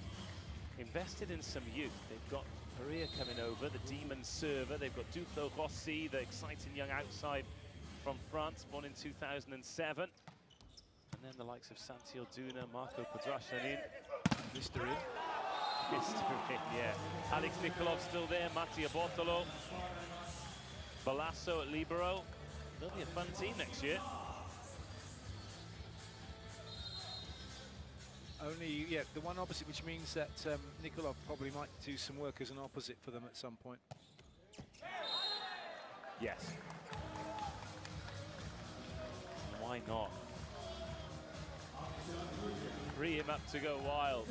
invested in some youth. They've got Perea coming over, the demon server. They've got Duflo Rossi, the exciting young outside from France, born in 2007. And then the likes of Santi Orduna, Marco Podrashanin. Mr. In. Mr. In, yeah. Alex Nikolov still there, Mattia Bortolo. Balasso at libero. They'll be a fun team next year. Only, yeah, the one opposite, which means that Nikolov probably might do some work as an opposite for them at some point. Yes. Why not? Free him up to go wild.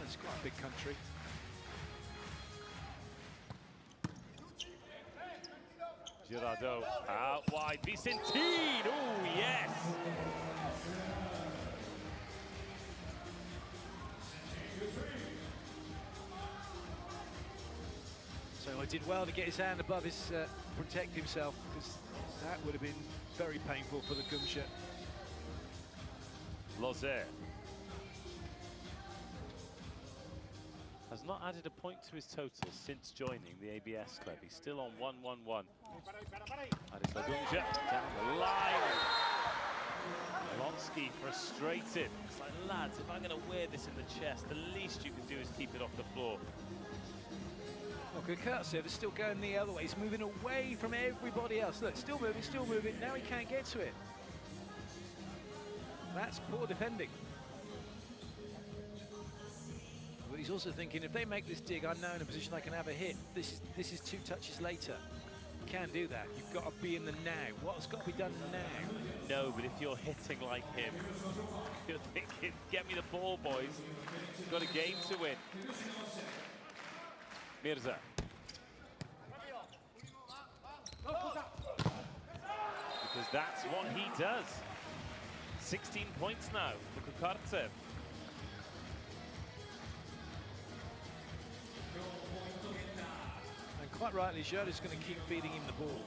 It's quite a big country. Girardot out wide. Vicentine. Oh, yes. So he did well to get his hand above his, protect himself, because that would have been very painful for the Gumsha. Lozère has not added a point to his total since joining the ABS club. He's still on 1-1-1. Addis Lagumja down the line. Polonsky frustrated. It's like, lads, if I'm going to wear this in the chest, the least you can do is keep it off the floor. Well, Kukartsev is still going the other way. He's moving away from everybody else. Look, still moving. Now he can't get to it. That's poor defending. But he's also thinking, if they make this dig, I'm now in a position I can have a hit. This is 2 touches later. You can't do that. You've got to be in the now. What's got to be done now? No, but if you're hitting like him, you're thinking, get me the ball, boys. You've got a game to win. Mirza. Because that's what he does. 16 points now for Kukartsev. And quite rightly, Girardot's going to keep feeding him the ball,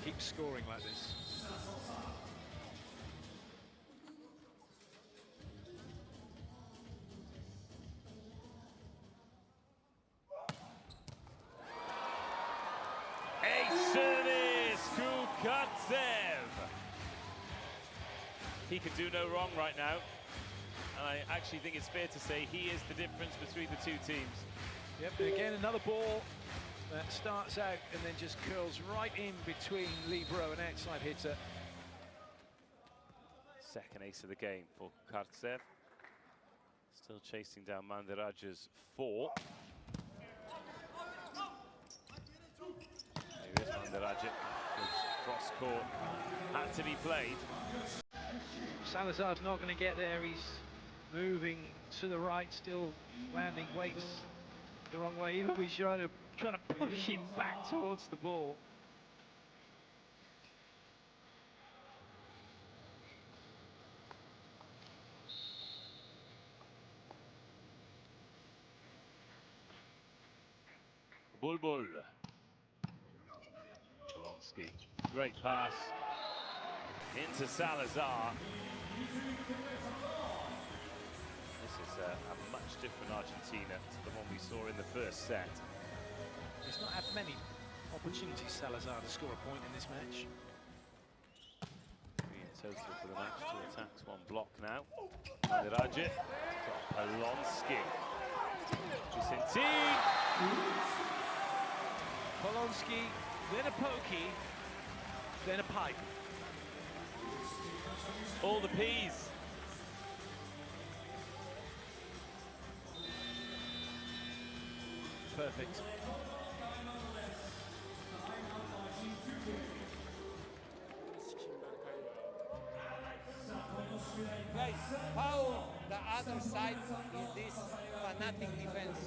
keep scoring like this. He could do no wrong right now. And I actually think it's fair to say he is the difference between the two teams. Yep, and again, another ball that starts out and then just curls right in between libero and outside hitter. Second ace of the game for Kukartsev. Still chasing down Mandiraja's 4. Here is Mandiraja. Cross court had to be played. Salazar's not going to get there. He's moving to the right, still landing weights the wrong way. Even he's trying to push him back towards the ball. Bulbul. Polonsky. Great pass into Salazar. This is a much different Argentina to the one we saw in the first set. He's not had many opportunities, Salazar, to score a point in this match. 3 in total for the match, 2 attacks, 1 block now. Mandiraja, Polonsky. Vicentine. Polonsky, then a pokey, then a pipe. All the P's. Perfect. Guys, how the other side is this fanatic defense?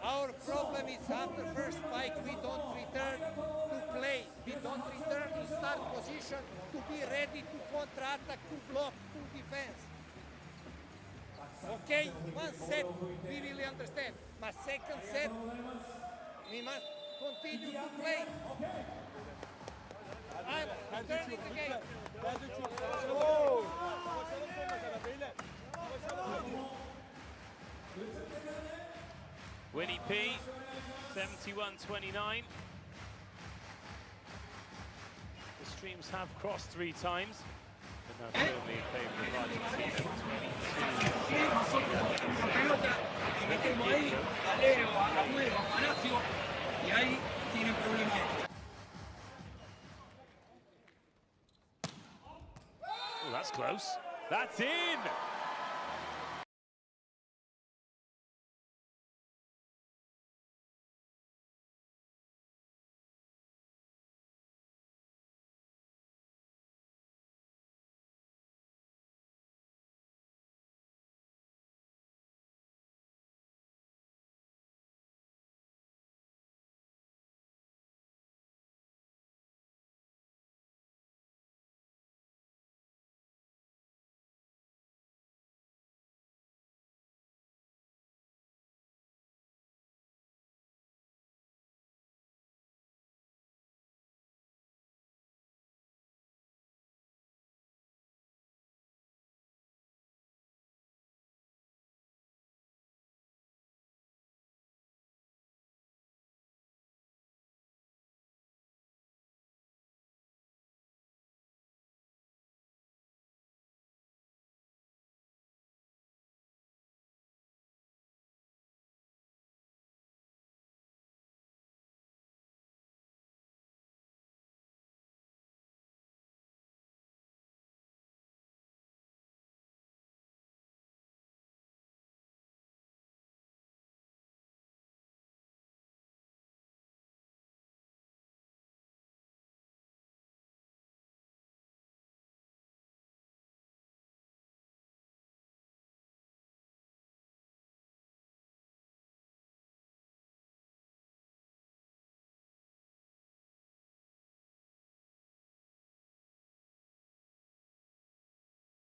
Our problem is after first spike, we don't return to play. We don't return in start position to be ready to counter-attack, to block, to defense. Okay, one set, we really understand. But second set, we must continue to play. I'm returning the game. Winnie P, 71-29. The streams have crossed 3 times, but now firmly in favour of Argentina. 22. Oh, that's close. That's in!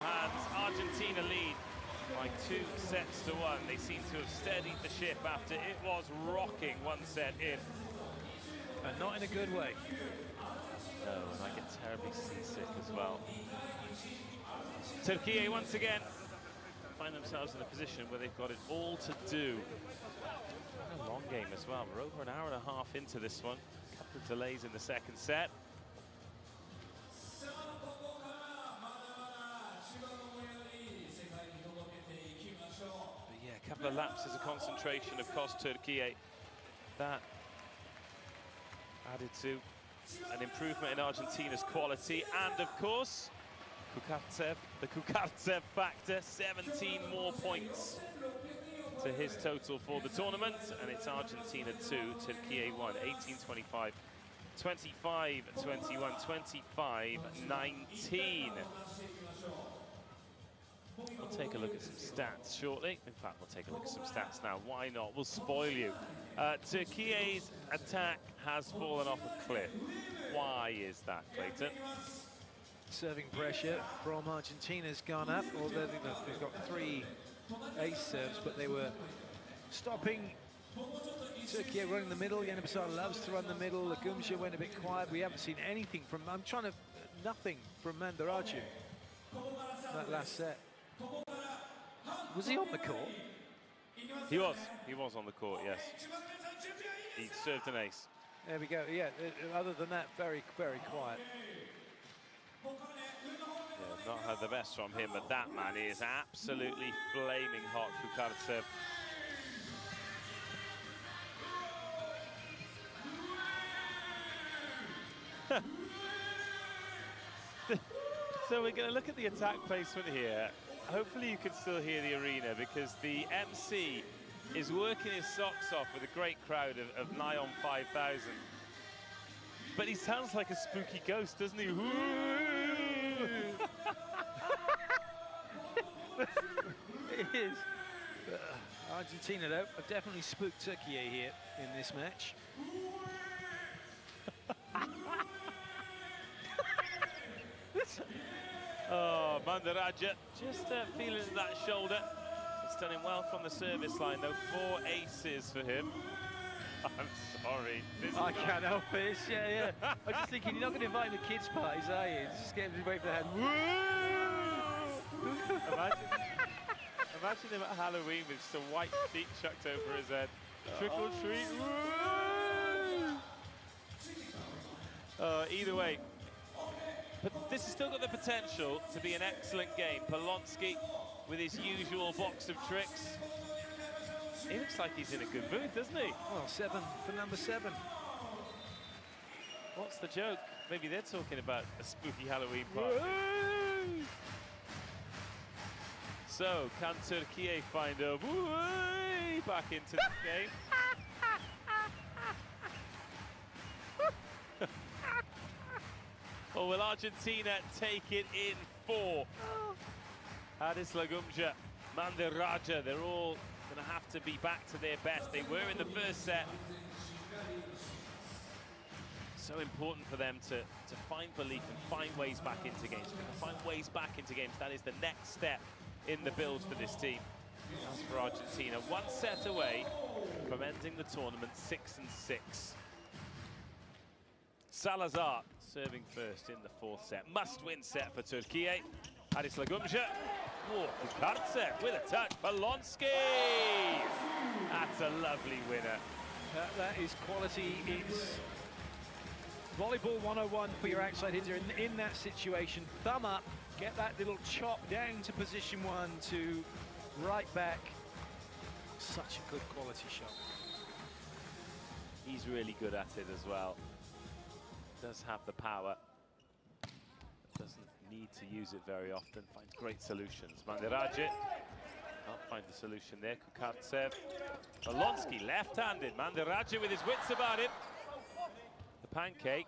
And Argentina lead by 2 sets to 1. They seem to have steadied the ship after it was rocking 1 set in. And not in a good way. No, and I get terribly seasick as well. Turquía once again find themselves in a position where they've got it all to do. And a long game as well. We're over an hour and a half into this one. A couple of delays in the second set. A couple of lapses of concentration have cost Turquía. That added to an improvement in Argentina's quality, and of course Kukartsev, the Kukartsev factor, 17 more points to his total for the tournament, and it's Argentina 2, Turquía 1, 18-25, 25-21, 25-19. We'll take a look at some stats shortly. In fact, we'll take a look at some stats now. Why not? We'll spoil you. Turquía's attack has fallen off a cliff. Why is that, Clayton? Serving pressure from Argentina's gone up, although they've got 3 ace serves, but they were stopping Turquía running the middle. Yanibazar loves to run the middle. Lagumja went a bit quiet. We haven't seen anything from, nothing from Mandaraju that last set. Was he on the court? He was on the court, yes. He served an ace. There we go, yeah, other than that, very, very quiet. Yeah, not had the best from him, but that man is absolutely flaming hot, Kukartsev. So we're going to look at the attack placement here. Hopefully you can still hear the arena, because the MC is working his socks off with a great crowd of nigh on 5,000. But he sounds like a spooky ghost, doesn't he? It is. Argentina, though, have definitely spooked Turquía here in this match. Oh, Mandaraja just feeling that shoulder. It's done him well from the service line, though. 4 aces for him. I'm sorry. I can't help it. Yeah. I was just thinking, you're not going to invite him to kids' parties, are you? Just get him to wait for the hand. Imagine him at Halloween with some white sheet chucked over his head. Trick or treat. Either way. But this has still got the potential to be an excellent game. Polonsky with his usual box of tricks. He looks like he's in a good mood, doesn't he? Well, 7 for number 7. What's the joke? Maybe they're talking about a spooky Halloween party. So, can Turquía find a back into the game? Or will Argentina take it in 4? Hadis Lagumja, Mandaraja, they're all going to have to be back to their best. They were in the first set. So important for them to find belief and find ways back into games. Find ways back into games. That is the next step in the build for this team. As for Argentina, 1 set away from ending the tournament 6-6. Salazar serving first in the 4th set. Must-win set for Turquía. Hadis Lagumja. Oh, Kukartsev with a touch. Polonsky! That's a lovely winner. That is quality. It's volleyball 101 for your outside hitter. In that situation, thumb up, get that little chop down to position 1 to right back. Such a good quality shot. He's really good at it as well. Does have the power. Doesn't need to use it very often. Finds great solutions. Mandaraja can't find the solution there. Kukartsev. Polonsky left-handed. Mandaraja with his wits about him. The pancake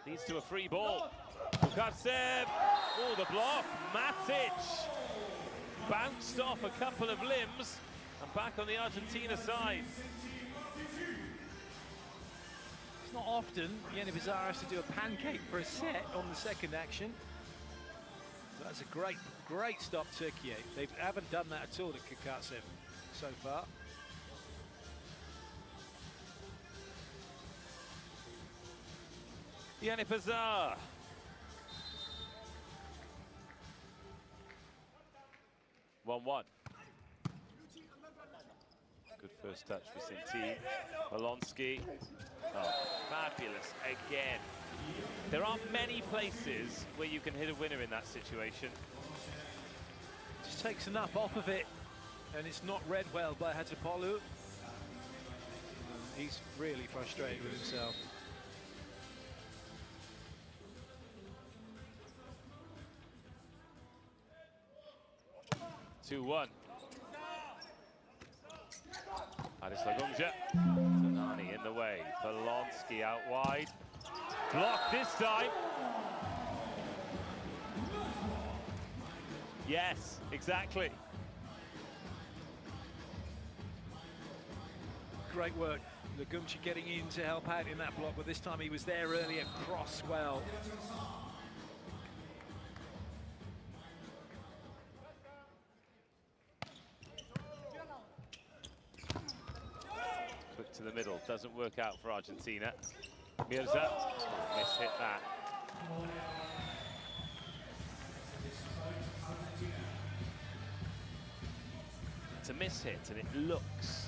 leads to a free ball. Kukartsev. Oh, the block. Matic bounced off a couple of limbs and back on the Argentina side. It's not often Yanibazar has to do a pancake for a set on the second action. That's a great stop, Turquía. They haven't done that at all to Kukartsev so far. Yanibazar. One. Good first touch for Sinti. Polonsky. Oh, fabulous again. There aren't many places where you can hit a winner in that situation. Just takes enough off of it, and it's not read well by Hatapolu. He's really frustrated with himself. 2-1. Alias Tanani in the way. Polonsky out wide. Blocked this time. Yes, exactly. Great work. Lagumcha getting in to help out in that block, but this time he was there earlier. Cross well. Quick to the middle, doesn't work out for Argentina. Mirza, miss-hit that. It's a miss-hit and it looks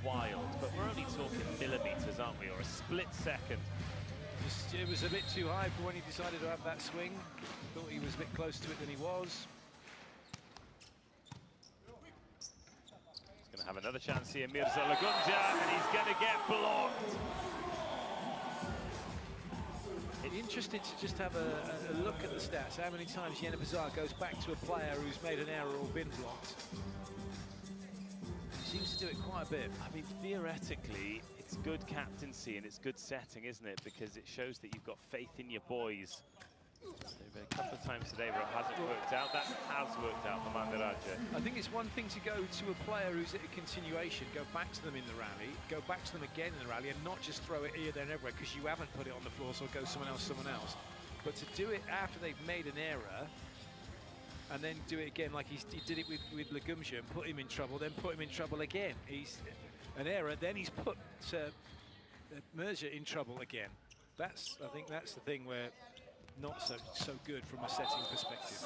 wild, but we're only talking millimeters, aren't we, or a split second. It was a bit too high for when he decided to have that swing. Thought he was a bit closer to it than he was. He's going to have another chance here, Mirza Lagumja, and he's going to get blocked. Interested to just have a look at the stats. How many times Yenna Bazar goes back to a player who's made an error or been blocked. He seems to do it quite a bit. I mean, theoretically, it's good captaincy and it's good setting, isn't it? Because it shows that you've got faith in your boys. There've been a couple of times today where it hasn't worked out. That has worked out for Mandaraja. I think it's one thing to go to a player who's at a continuation, go back to them in the rally, go back to them again in the rally, and not just throw it here, there, and everywhere because you haven't put it on the floor, so go someone else. But to do it after they've made an error, and then do it again like he did it with Lagumja and put him in trouble, then put him in trouble again. He's an error, then he's put Mirza in trouble again. I think that's the thing where not so good from a setting perspective.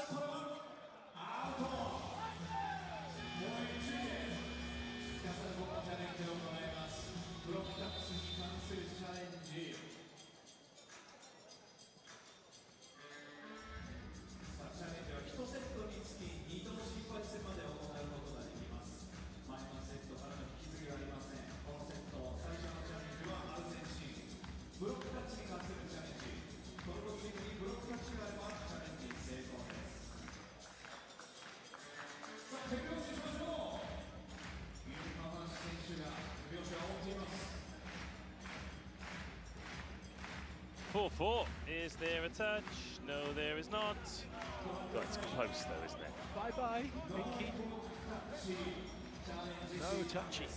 Is there a touch? No, there is not. God, it's close though, isn't it? Bye-bye, Pinky. No touchy.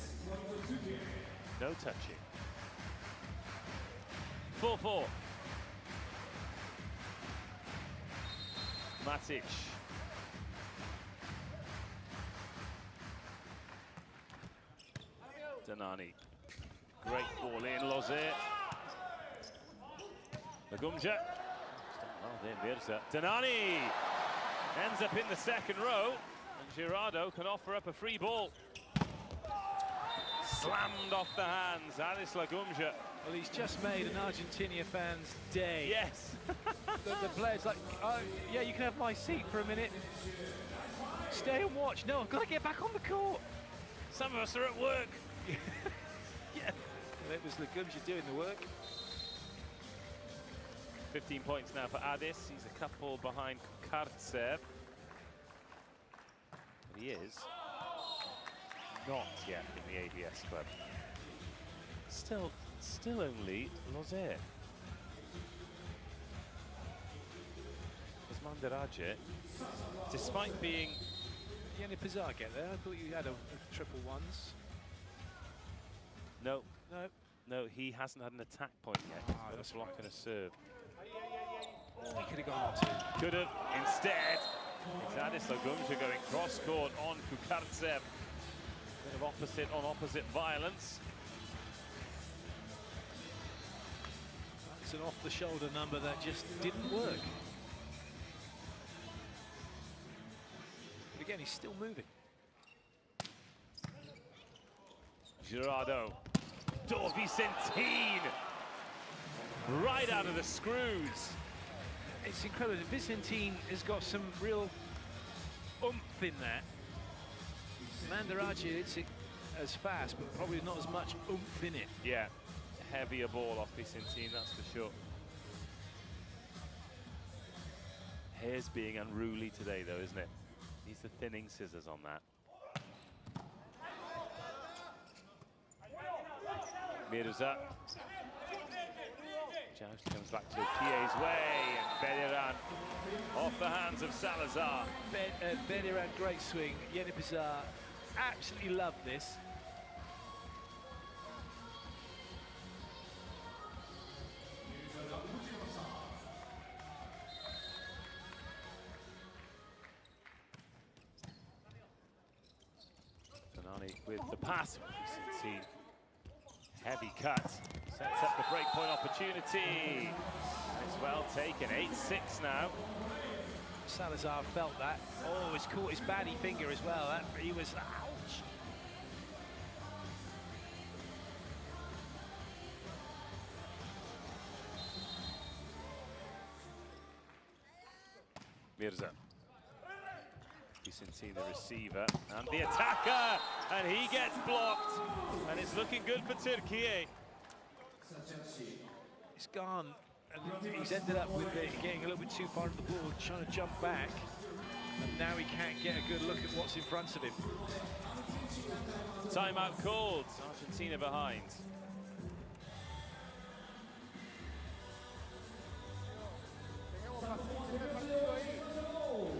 No touchy. 4-4. Matic. Danani. Great ball in, Lozé. Lagumja. Oh, there, Mirza. Danani ends up in the second row, and Girardo can offer up a free ball. Slammed off the hands, Alias Lagumja. Well, he's just made an Argentina fan's day. Yes. the player's like, oh, yeah, you can have my seat for a minute. Stay and watch. No, I've got to get back on the court. Some of us are at work. Yeah. Well, it was Lagumja doing the work. 15 points now for Adis. He's a couple behind Kartsev. But he is not yet in the ABS club. Still only Lozé. Because Mandaraja, despite being... Yenna Bazar get there? I thought you had a triple ones. No, he hasn't had an attack point yet. He's got a block and a serve. Oh, he could have gone on to. Could have. Instead, it's Alias Lagumja going cross-court on Kukartsev. Bit of opposite violence. That's an off-the-shoulder number that just didn't work. But again, he's still moving. Girardo. Do Vicentine. Right out of the screws. It's incredible. Vicentine has got some real oomph in there. Mandaraja hits it as fast, but probably not as much oomph in it. Yeah, heavier ball off Vicentine, that's for sure. Hair's being unruly today, though, isn't it? Needs the thinning scissors on that. Mirza. Joust comes back to Turquía's way, and Bediran off the hands of Salazar. Bediran, great swing. Yenipazar absolutely loved this. Tonani with the pass. Heavy cut. Sets up the breakpoint opportunity. It's well taken. 8-6 now. Salazar felt that. Oh, he's caught his baddie finger as well. He was, ouch. Mirza. Vicentine, the receiver, and the attacker, and he gets blocked, and it's looking good for Turquía. It's gone, and he's ended up with it getting a little bit too far on the ball, trying to jump back, and now he can't get a good look at what's in front of him. Timeout called. Argentina behind.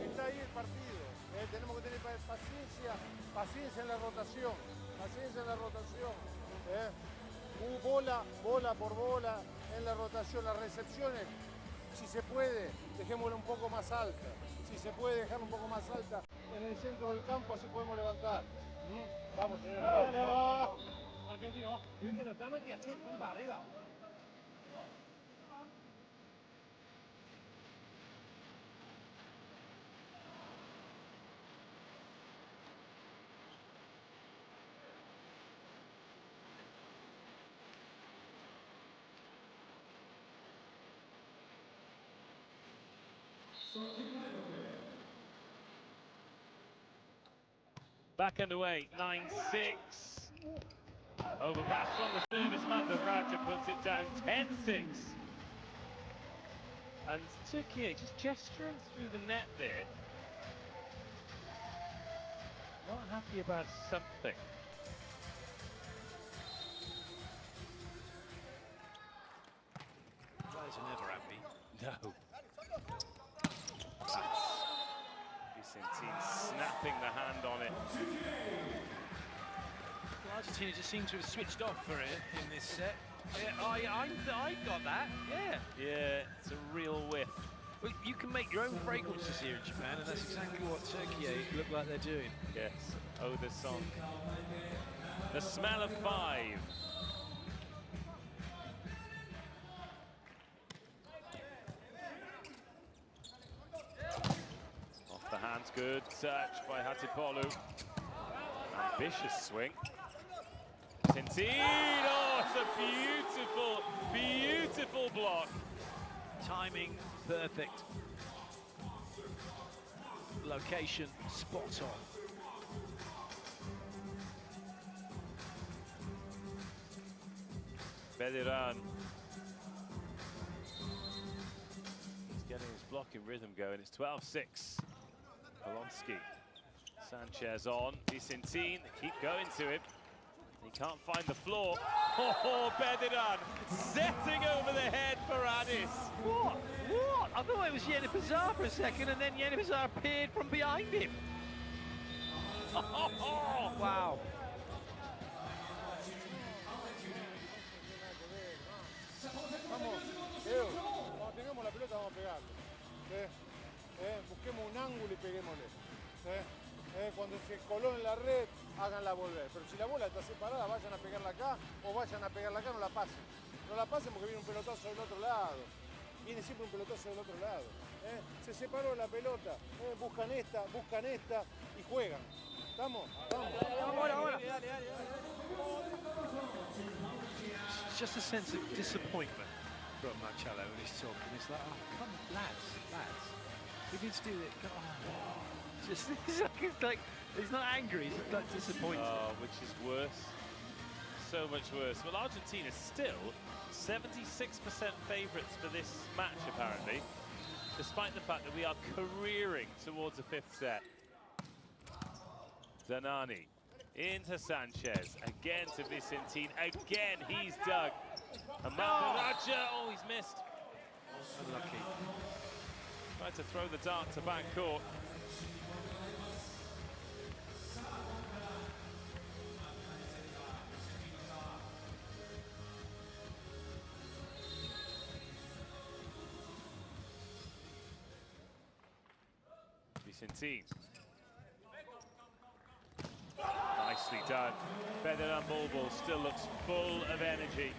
Está ahí el partido. Tenemos que tener paciencia en la rotación. Paciencia en la rotación. Bola por bola en la rotación. Las recepciones, si se puede, dejémosla un poco más alta. Si se puede dejar un poco más alta en el centro del campo, así podemos levantar. Vamos, señor. Argentino, arriba. Back underway, 9-6. Overpass from the service man, the Raja puts it down, 10-6. And Turquía just gesturing through the net there. Not happy about something. Players are never happy. No. Vicentine snapping the hand on it. Argentina just seemed to have switched off for it in this set. Yeah, I got that, yeah. Yeah, it's a real whiff. Well, you can make your own fragrances here in Japan, and that's exactly what Turquía look like they're doing. Yes, oh, the song. The smell of 5. Off the hands, good touch by Hatipolu. Ambitious swing. Tintin, oh, it's a beautiful, beautiful block. Timing, perfect. Location, spot on. Bediran. He's getting his blocking rhythm going. It's 12-6. Polonsky. Sanchez on. Vicentine. They keep going to him. He can't find the floor. Oh, Bediran setting over the head for Addis. What? What? I thought it was Yenipazar for a second, and then Yenipazar appeared from behind him. Oh, wow. Vamos, Leo, cuando tengamos la pelota vamos a pegarle. Busquemos un ángulo y peguémosle. Cuando se coló en la red, háganla volver. Pero si la bola está separada, vayan a pegarla acá o vayan a pegarla acá, no la pasen. No la pasen porque viene un pelotazo del otro lado. Viene siempre un pelotazo del otro lado. Se separó la pelota, buscan esta y juegan. ¿Estamos? Vamos. Ahora. It's just a sense of disappointment from Marcello when he's talking. It's like, oh, come on, lads. We need to do it. Oh. Just, it's like he's not angry, he's like disappointed. Oh, which is worse. So much worse. Well, Argentina still 76% favourites for this match, apparently, despite the fact that we are careering towards a 5th set. Danani into Sanchez, again to Vicentin, again he's dug. And Mandaraja, oh, he's missed. Unlucky. Tried to throw the dart to back court. Vicentin. Nicely done. Bediran Bulbul still looks full of energy.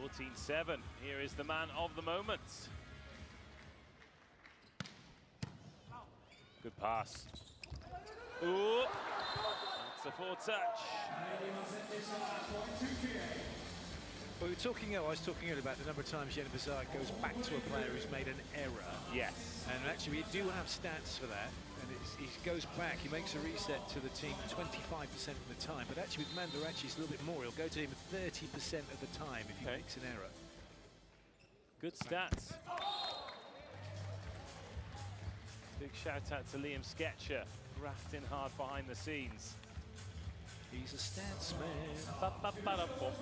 (14-7). Here is the man of the moment. Good pass. Ooh, that's a forward touch. Well, I was talking earlier about the number of times Jenny Bazar goes back to a player who's made an error. Yes. And actually, we do have stats for that. And he goes back, he makes a reset to the team 25% of the time. But actually, with Mandarachi, it's a little bit more. He'll go to him 30% of the time if he makes an error. Good stats. Big shout out to Liam Sketcher, grafting hard behind the scenes. He's a stats man. Ba-ba-ba-da-bum.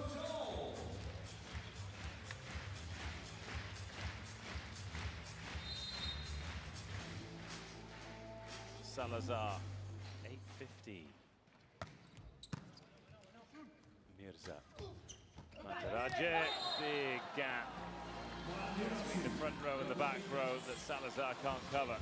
Salazar, 850. Mirza. Mandaraja, big gap between the front row and the back row that Salazar can't cover.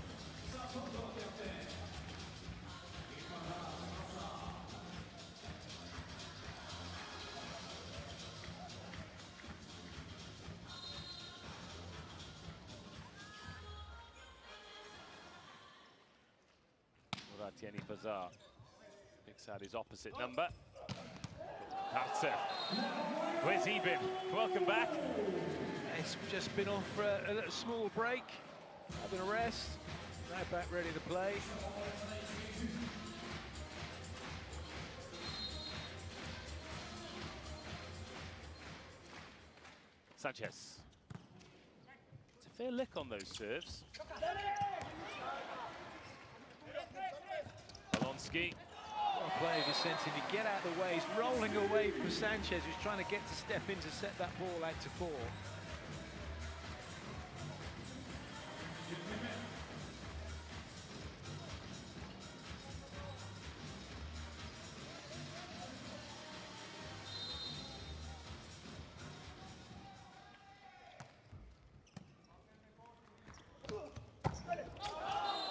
Jenny Bazar picks out his opposite number. That's it. Where's he been? Welcome back. He's just been off for a little small break, having a rest. Now back ready to play. Sanchez. It's a fair lick on those serves. Polonsky. Well played, Vicentin to get out of the way. He's rolling away from Sanchez, who's trying to get to step in to set that ball out to 4.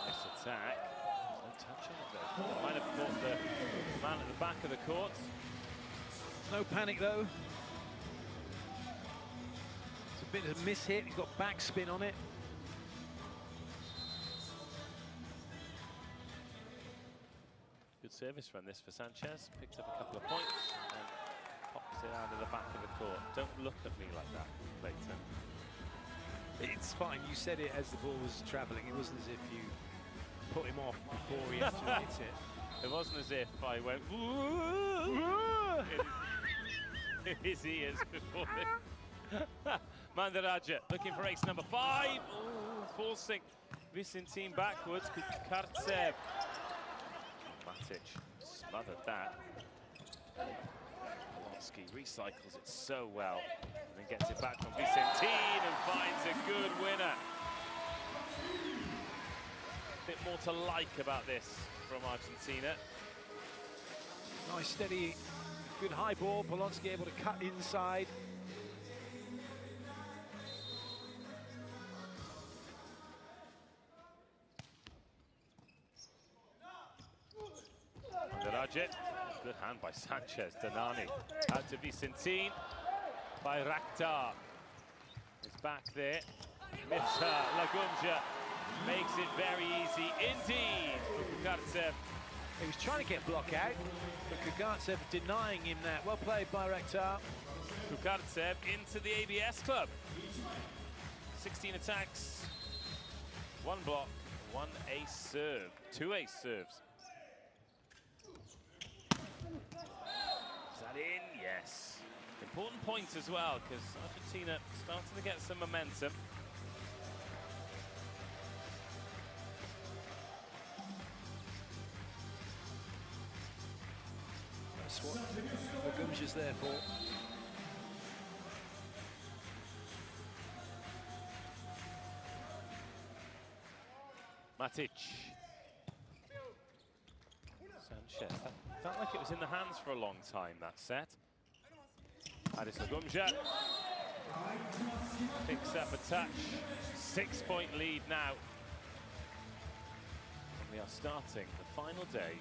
Nice attack. No touch on it though. Might have caught the man at the back of the court. No panic though. It's a bit of a miss-hit. He's got backspin on it. Good service run this for Sanchez. Picked up a couple of points and pops it out of the back of the court. Don't look at me like that, Leighton. It's fine. You said it as the ball was travelling. It wasn't as if you put him off before he actually hit it. It wasn't as if I went in his ears before it. Mandaraja looking for ace number 5. Ooh, forcing Vicentin backwards. Kartsev. Matic smothered that. Polonsky recycles it so well and then gets it back from Vicentin and finds a good winner. A bit more to like about this from Argentina. Nice, steady, good high ball. Polonsky able to cut inside. Mandaraja, good hand by Sanchez. Danani out to Vicentin by Rakhtar. It's back there. Mirza Lagunja makes it very easy indeed for Kukartsev. He was trying to get block out, but Kukartsev denying him that. Well played by Rakhtar. Kukartsev into the ABS club. 16 attacks, 1 block, 1 ace serve, 2 ace serves. Important point as well, because Argentina starting to get some momentum. That's what Lagumja's there for. Matic. Sanchez. That felt like it was in the hands for a long time, that set. Alias Lagumja picks up a touch. 6-point lead now. And we are starting the final day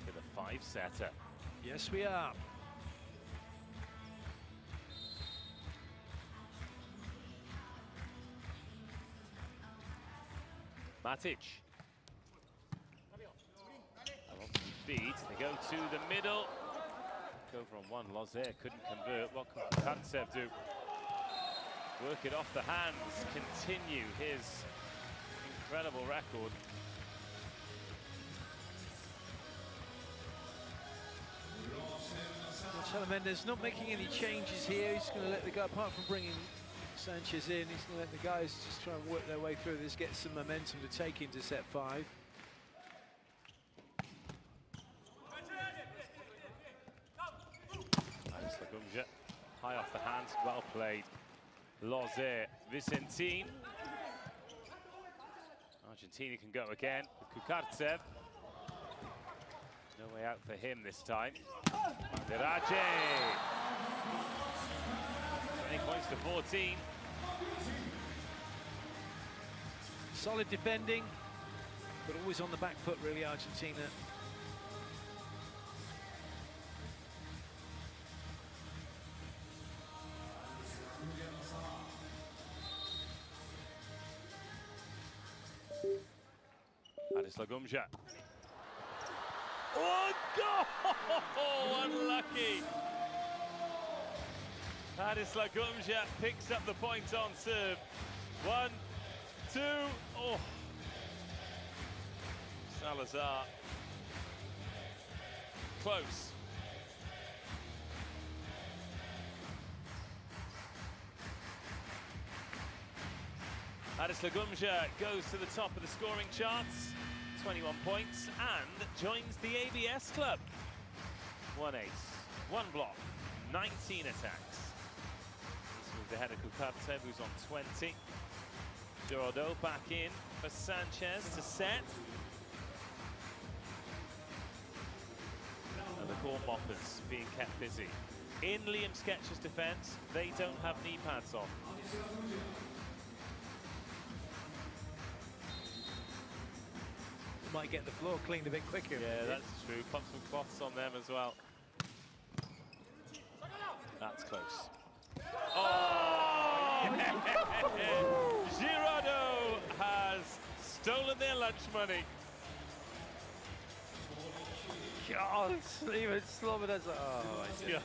with a 5-setter. Yes, we are. Matic. Feet. They go to the middle. Over on one. Lozier couldn't convert. What can Kantsev do? Work it off the hands. Continue his incredible record. Marcelo Mendes not making any changes here. He's going to let the guy, apart from bringing Sanchez in, he's going to let the guys just try and work their way through this, get some momentum to take into set 5. High off the hands, well played. Lozier, Vicentine. Argentina can go again with Kukartsev. No way out for him this time. Deraje. 20 points to 14. Solid defending, but always on the back foot, really, Argentina. Alias Lagumja. Oh, goal! Unlucky. Alias Lagumja picks up the point on serve. 1, 2, oh. Salazar. Close. Alias Lagumja goes to the top of the scoring charts. 21 points and joins the ABS club. 1 ace, 1 block, 19 attacks. This moves ahead of Kukartsev, who's on 20. Giraudeau back in for Sanchez to set. And the Corn Moppers being kept busy. In Liam Sketcher's defense, they don't have knee pads on. Might get the floor cleaned a bit quicker. Yeah, that's true. Pop some cloths on them as well. That's close. Oh! Giraudeau has stolen their lunch money. God, even Slobodan's like, oh, I see.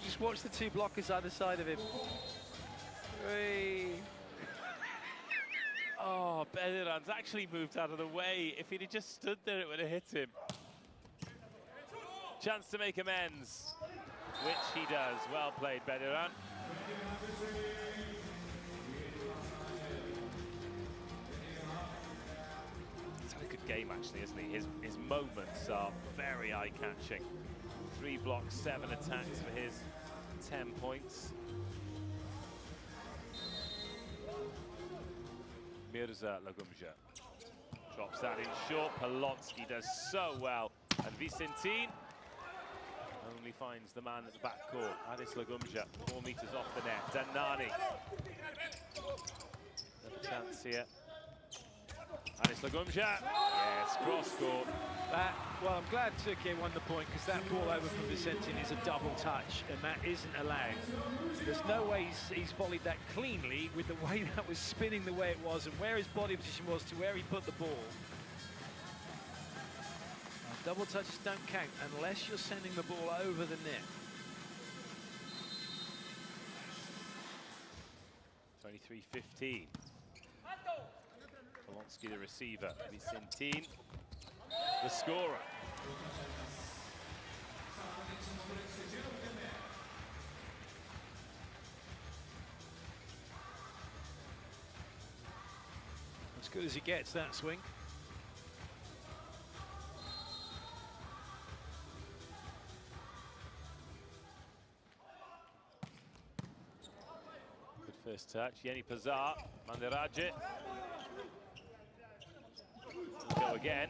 Just watch the 2 blockers either side of him. 3. Oh, Bediran's actually moved out of the way. If he'd just stood there, it would have hit him. Chance to make amends, which he does. Well played, Bediran. He's had a good game, actually, isn't he? His moments are very eye-catching. 3 blocks, 7 attacks for his 10 points. Mirza Lagumja drops that in short. Polonsky does so well. And Vicentine only finds the man at the back court. Alias Lagumja, 4 meters off the net. Danani. Another chance here. Alias Lagumja. Yes, cross court. Well, I'm glad Turquía won the point, because that ball over from Vicentine is a double touch, and that isn't allowed. There's no way he's volleyed that cleanly with the way that was spinning the way it was and where his body position was to where he put the ball. Double touches don't count unless you're sending the ball over the net. 23-15. Polonsky the receiver. Vicentine the scorer. good as he gets, that swing. Good first touch. Yeni Pazar, Mandiraje. Go again.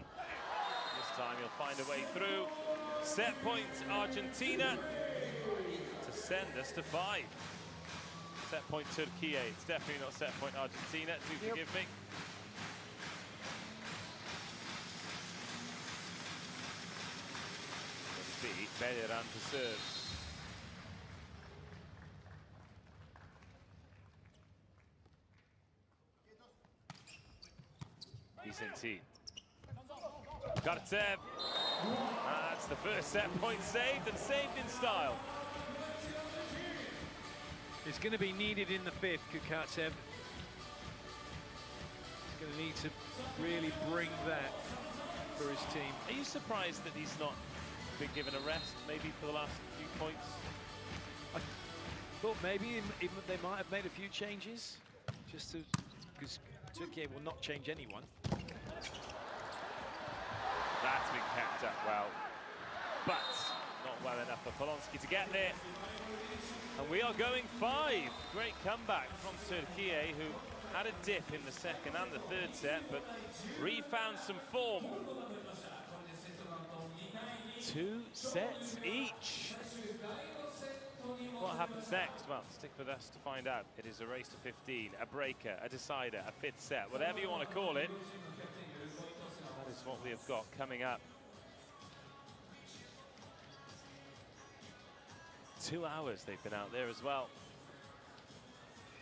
This time he'll find a way through. Set point Argentina to send us to 5. Set point Turquía. It's definitely not set point Argentina. Do forgive me. It'll be Belleran to serve. Vicente. Kartsev. That's the first set point saved, and saved in style. It's going to be needed in the 5th, Kartsev. He's going to need to really bring that for his team. Are you surprised that he's not been given a rest, maybe for the last few points? I thought maybe they might have made a few changes, just to, because Turkey will not change anyone. That's been kept up well, but not well enough for Polonsky to get there. And we are going 5. Great comeback from Turquía, who had a dip in the 2nd and the 3rd set, but refound some form. 2 sets each. What happens next? Well, stick with us to find out. It is a race to 15, a breaker, a decider, a 5th set, whatever you want to call it. That is what we have got coming up. 2 hours they've been out there as well.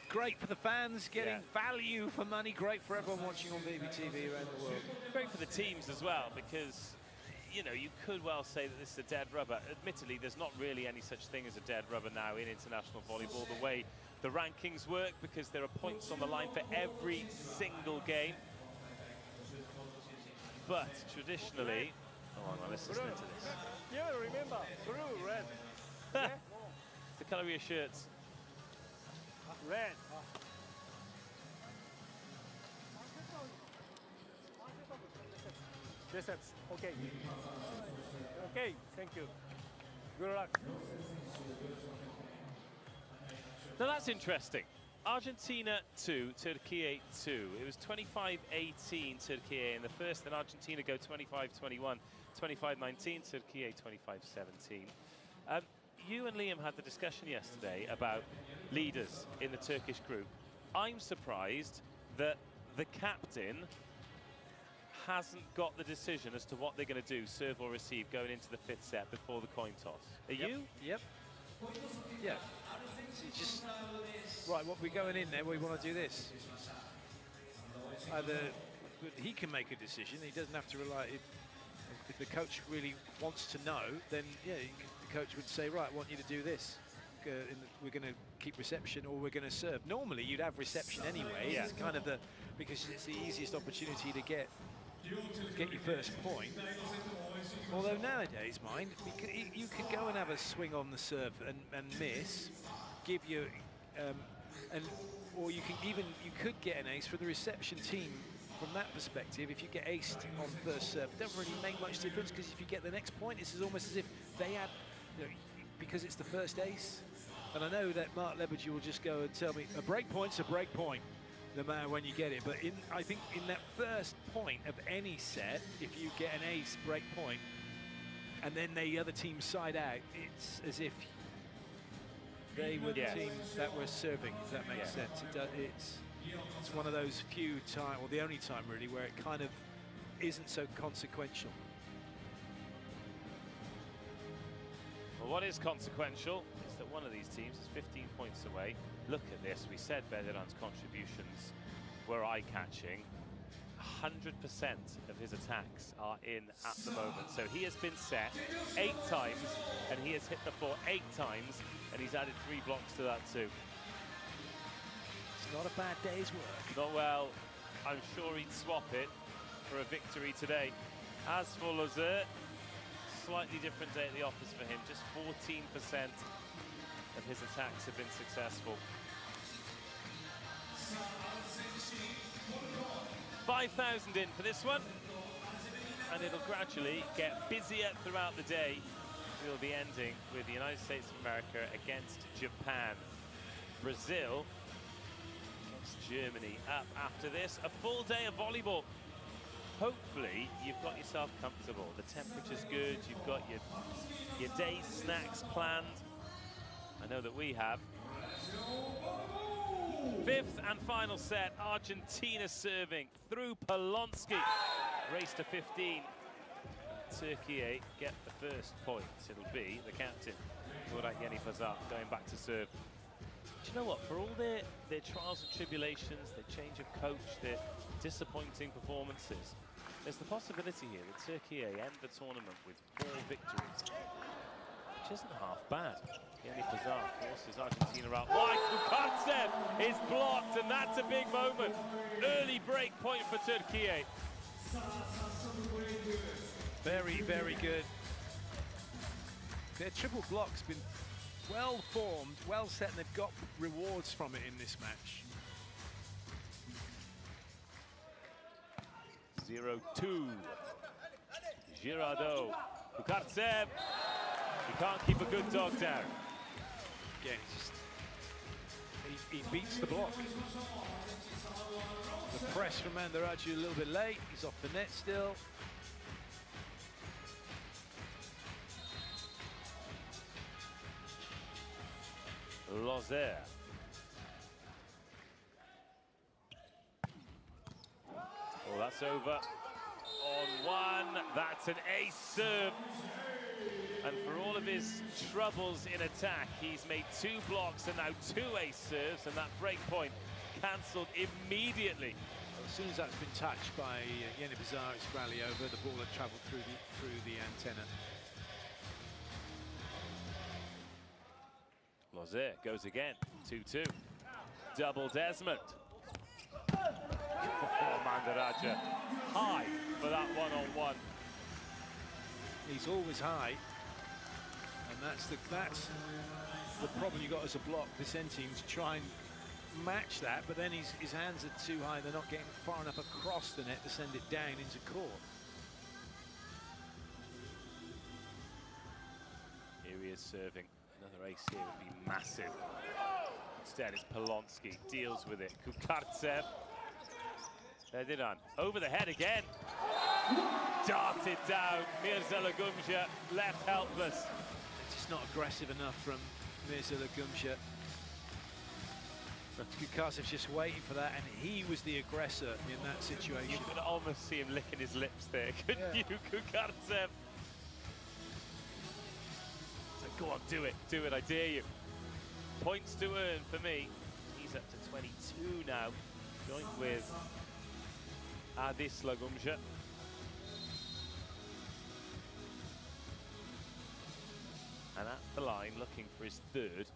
Great for the fans, getting value for money. Great for everyone watching on BBTV around the world. Great for the teams as well, because, you know, you could well say that this is a dead rubber. Admittedly, there's not really any such thing as a dead rubber now in international volleyball, the way the rankings work, because there are points on the line for every single game. But traditionally, oh, hang on, let's listen to this. Yeah, remember, blue, red. It's the colour of your shirts. Red. This sets. Okay. Okay, thank you. Good luck. Now that's interesting. Argentina 2, Turquía 2. It was 25-18 Turquía in the first, then Argentina go 25-21, 25-19, Turquía 25-17. You and Liam had the discussion yesterday about leaders in the Turkish group. I'm surprised that the captain hasn't got the decision as to what they're going to do, serve or receive, going into the 5th set before the coin toss. Are you? Yep. Yeah. Just right. What we're going in there, we want to do this. Either he can make a decision. He doesn't have to rely. If the coach really wants to know, then yeah, the coach would say, right, I want you to do this. We're going to keep reception, or we're going to serve. Normally, you'd have reception anyway. Yeah. It's kind of because it's the easiest opportunity to get your first point. Although nowadays, mind, you can go and have a swing on the serve and miss, give you, or you could get an ace for the reception team. From that perspective, if you get aced on first serve, it doesn't really make much difference, because if you get the next point, it's almost as if they had, because it's the first ace. And I know that Mark Lebergy will just go and tell me a break point's a break point, no matter when you get it. But I think in that first point of any set, if you get an ace break point, and then the other team side out, it's as if they were the team that were serving, if that makes sense. It's one of those few times, or the only time really, where it kind of isn't so consequential. Well, what is consequential is that one of these teams is 15 points away. Look at this. We said Belleran's contributions were eye-catching. 100% of his attacks are in at the moment. So he has been set 8 times, and he has hit the floor 8 times, and he's added 3 blocks to that too. It's not a bad day's work. Not well. I'm sure he'd swap it for a victory today. As for Lozer, slightly different day at the office for him. Just 14% of his attacks have been successful. 5,000 in for this one. And it'll gradually get busier throughout the day. We'll be ending with the United States of America against Japan. Brazil against Germany up after this. A full day of volleyball. Hopefully you've got yourself comfortable. The temperature's good, you've got your day's snacks planned. I know that we have. Fifth and final set, Argentina serving through Polonsky. Race to 15. Turquía get the first point. It'll be the captain, Yeni Pazar, going back to serve. Do you know what? For all their trials and tribulations, their change of coach, their disappointing performances, there's the possibility here that Turquía end the tournament with 4 victories, which isn't half bad. Yeni Pazar forces Argentina out wide. Kukartsev is blocked, and that's a big moment. Early break point for Turquía. Very, very good. Their triple block's been well formed, well set, and they've got rewards from it in this match. 0-2. Girardot. Kukartsev. He can't keep a good dog down. Again, he beats the block. The press from Mandaraju a little bit late. He's off the net still. Lozer. Oh, that's over. On one, that's an ace serve. And for all of his troubles in attack, he's made 2 blocks and now 2 ace serves, and that break point cancelled immediately. As soon as that's been touched by Yeni Pazar, it's rally over. The ball had travelled through the antenna. Lozer goes again, 2-2. Double Desmond. Oh, Mandaraja high for that one-on-one. He's always high, and that's the problem you got as a block, Vicentin, to try and match that, but then his hands are too high. They're not getting far enough across the net to send it down into court. Here he is serving. Another ace here would be massive. Instead, it's Polonsky, deals with it. Kukartsev. Ferdinand, over the head again. Darted down. Mirza Lagumja left helpless. It's just not aggressive enough from Mirza Lagumja. Kukartsev's just waiting for that, and he was the aggressor in that situation. You could almost see him licking his lips there, couldn't you, Kukartsev? Go on, do it, I dare you. Points to earn for me. He's up to 22 now, joint with Adis Lagumja. And at the line, looking for his 3rd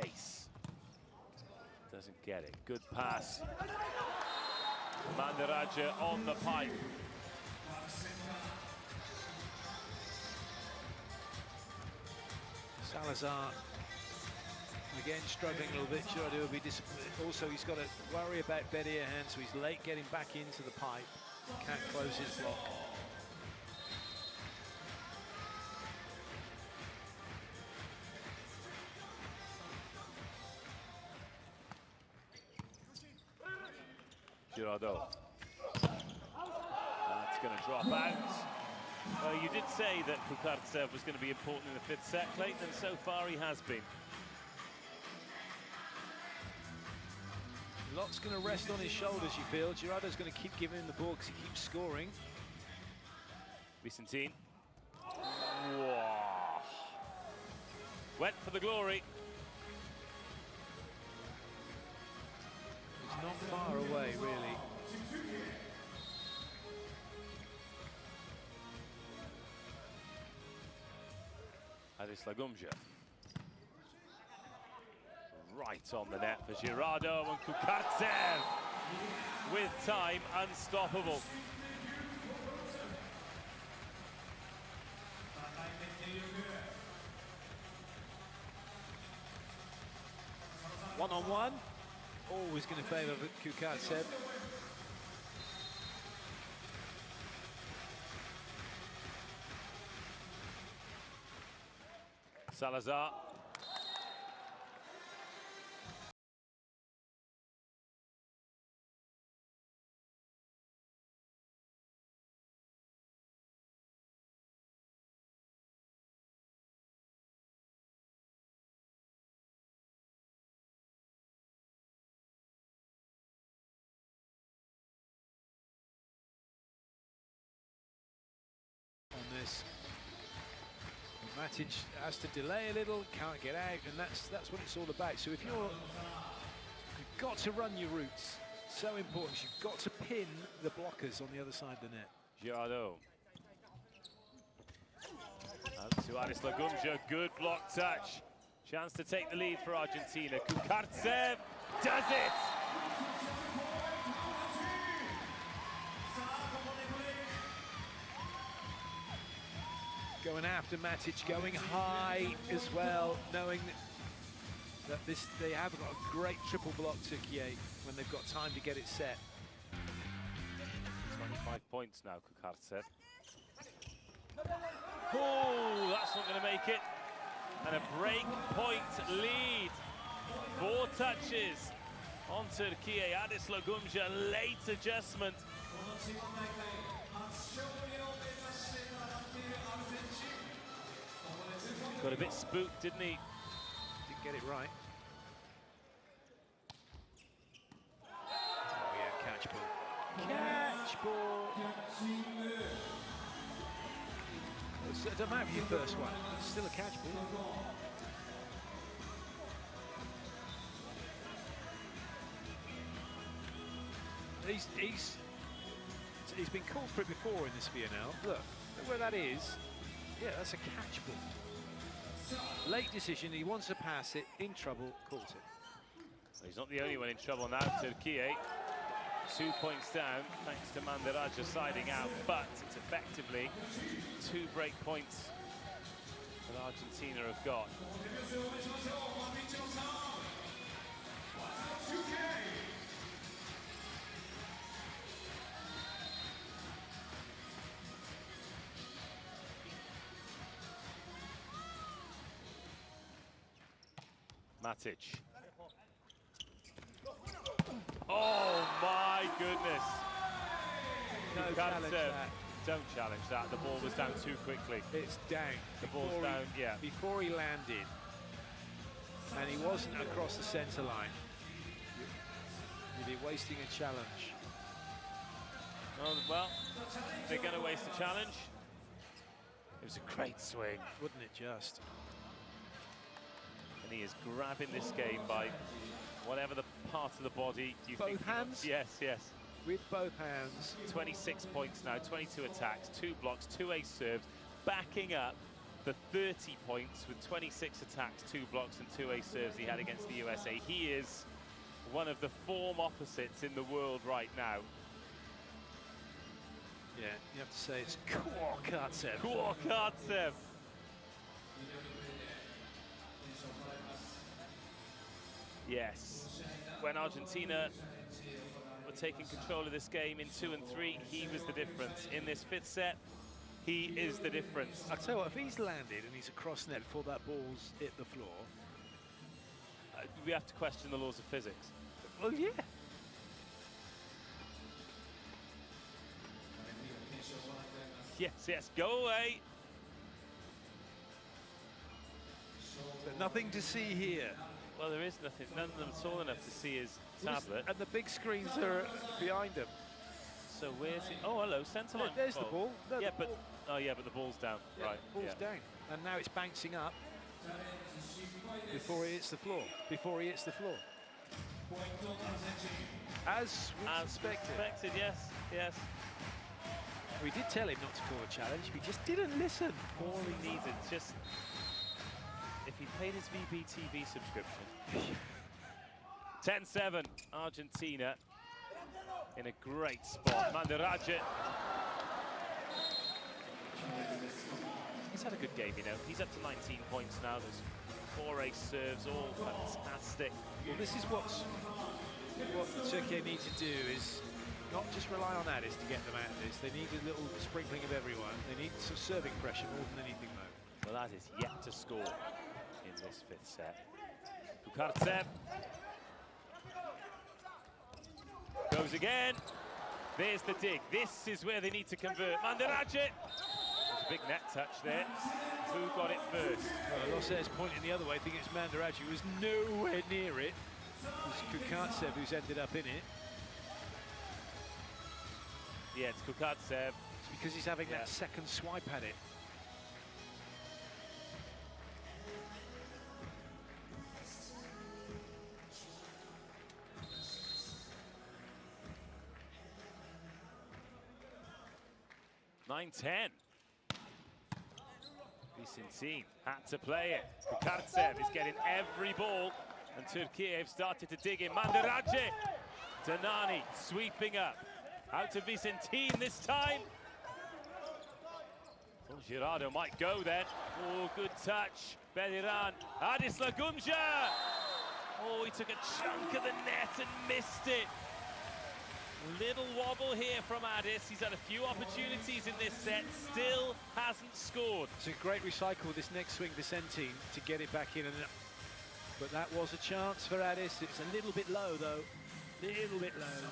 ace. Doesn't get it. Good pass. Mandaraja on the pipe. Salazar again struggling a little bit. Girardot will be disappointed. Also, he's got to worry about Bedia hand, so he's late getting back into the pipe. Can't close his block. Girardot. That's going to drop out. Well, you did say that Kukartsev was going to be important in the 5th set, Clayton, and so far he has been. Lots going to rest on his shoulders, you feel. Girardot's going to keep giving him the ball because he keeps scoring. Vicentin. Wow. Went for the glory. He's not far away, really. Adis Lagumja. Right on the net for Girardot, and Kukartsev with time unstoppable. One-on-one, always going to favour Kukartsev. Salazar. On this, Matic has to delay a little, can't get out, and that's what it's all about. So if you've got to run your routes, so important. You've got to pin the blockers on the other side of the net. Girardeau. Out to Alias Lagumja, good block touch. Chance to take the lead for Argentina. Kukartsev does it! Going after Matic, going high as well, knowing that they have got a great triple block Turquía when they've got time to get it set. 25 points now, Kukartsev. Oh, that's not going to make it. And a break point lead. 4 touches on Turquía. Alias Lagumja, late adjustment. Got a bit spooked, didn't he? Didn't get it right. Oh yeah, catch ball. Catch ball. It doesn't matter for your first one. It's still a catch ball. He's been called for it before in this VNL. Look where that is. Yeah, that's a catch ball. Late decision, he wants to pass it, in trouble, caught it. He's not the only one in trouble now, Turquía. 2 points down, thanks to Mandiraja siding out, but it's effectively 2 break points that Argentina have got. Matic. Oh my goodness. No challenge that. Don't challenge that. The ball was down too quickly. It's down. The ball's down, yeah. Before he landed, and he wasn't across the centre line. You'd be wasting a challenge. Oh, well, they're going to waste a challenge. It was a great swing. Wouldn't it just? And he is grabbing this game by whatever the part of the body you think. Both hands? Yes, yes. With both hands. 26 points now, 22 attacks, 2 blocks, 2 ace serves, backing up the 30 points with 26 attacks, 2 blocks and 2 ace serves he had against the USA. He is one of the form opposites in the world right now. Yeah, you have to say it's Kukartsev. Kukartsev. Yes, when Argentina were taking control of this game in 2 and 3, he was the difference. In this 5th set, he is the difference. I'll tell you what, if he's landed and he's across net before that ball's hit the floor, we have to question the laws of physics. Well, yeah. Yes, yes, go away. But nothing to see here. Well, there is nothing. None of them tall enough to see his tablet. And the big screens are behind him. So where's it? Oh, hello, centre line. There's the ball. No, yeah, but the ball's down. Yeah, right. The ball's down. And now it's bouncing up before he hits the floor. As expected, yes, yes. We did tell him not to call a challenge, but he just didn't listen. All he needed, just if he paid his VBTV subscription. 10-7, Argentina in a great spot. Mandiraja. He's had a good game, you know. He's up to 19 points now. There's 4 ace serves, all fantastic. Well, this is what Turquía need to do, is not just rely on Alias to get them out of this. They need a little sprinkling of everyone. They need some serving pressure more than anything, though. Well, that is yet to score in this fifth set. Kukartsev goes again. There's the dig. This is where they need to convert. Mandiraje. There's a big net touch there. Who got it first? Well, Losser's pointing the other way. I think it's Mandiraje who was nowhere near it. It's Kukartsev who's ended up in it. Yeah, it's Kukartsev. It's because he's having that second swipe at it. (9-10). Vicentin had to play it. Kukartsev is getting every ball, and Turquía have started to dig in. Mandiraje. Danani sweeping up. Out to Vicentin this time. Thought Girardo might go then. Oh, good touch. Beliran. Adis Lagumja. Oh, he took a chunk of the net and missed it. Little wobble here from Adis. He's had a few opportunities in this set, still hasn't scored. It's a great recycle with this next swing, Vicentin, to get it back in. But that was a chance for Adis. It's a little bit low, though. Little bit low.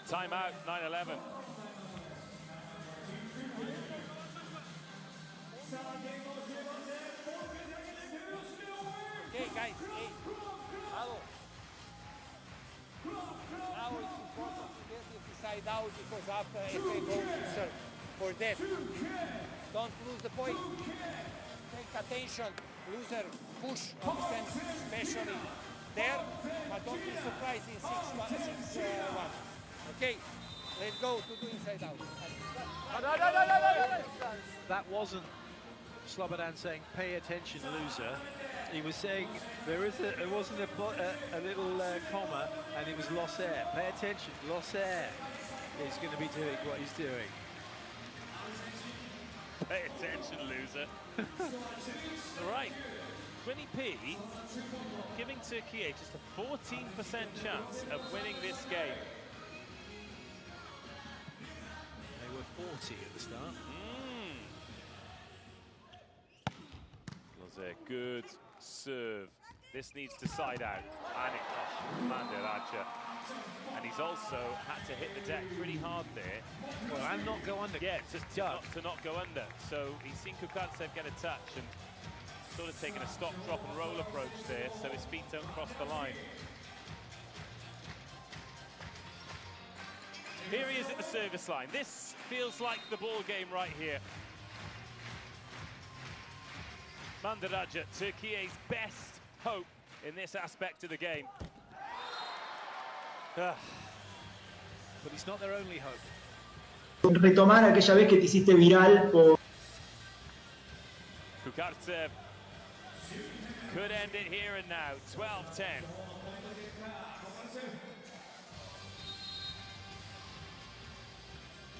Timeout, 9-11. Okay, guys, hey, hello. Now it's important to get the side out because after if they go to serve. For that, don't lose the point. Take attention, loser, push, understand, especially there, but don't be surprised in 6-1. Okay, let's go to do inside out. That wasn't Slobodan saying, pay attention, loser. He was saying there wasn't a little comma, and it was Losser. Pay attention, Losser is going to be doing what he's doing. Pay attention, loser. All right, 20p giving Turquía just a 14% chance of winning this game. They were 40 at the start. Losser, good serve. This needs to side out. And it, Mandiraje. And he's also had to hit the deck pretty hard there. Well, and not go under. Yeah, to not go under. So he's seen Kukartsev get a touch and sort of taken a stop, drop and roll approach there, so his feet don't cross the line. Here he is at the service line. This feels like the ball game right here. Mandiraje, Turquía's best hope in this aspect of the game. But it's not their only hope. Retomar aquella vez que te hiciste viral por... Kukartsev could end it here and now, 12-10.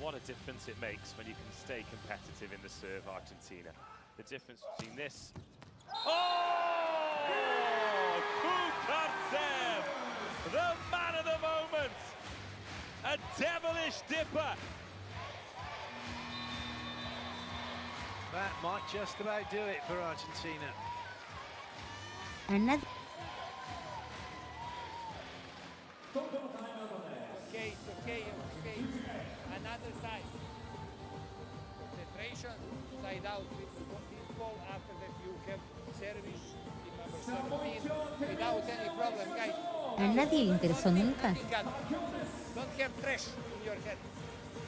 What a difference it makes when you can stay competitive in the serve, Argentina. The difference between this... Oh! Kukartsev! The man of the moment! A devilish dipper! That might just about do it for Argentina. Another. Okay, it's okay, okay. Another side. Concentration, side out with this ball. After that you have service in number 17 without any problem, guys. A nadie le interesó nunca. Don't have trash in your head.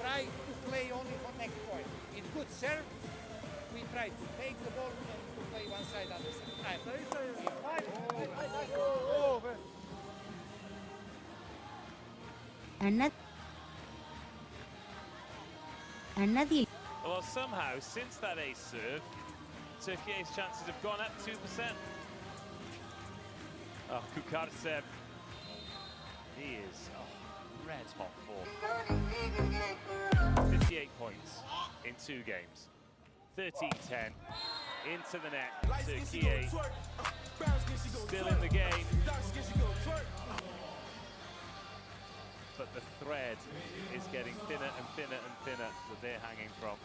Try to play only for next point. It's good serve. We try to take the ball and to play one side, other side. A nadie. Well, somehow, since that ace serve, Turquía's chances have gone up 2%. Oh, Kukartsev, he is red hot form. 58 points in 2 games. 13-10 into the net. Turquía still in the game. but the thread is getting thinner and thinner and thinner that they're hanging from.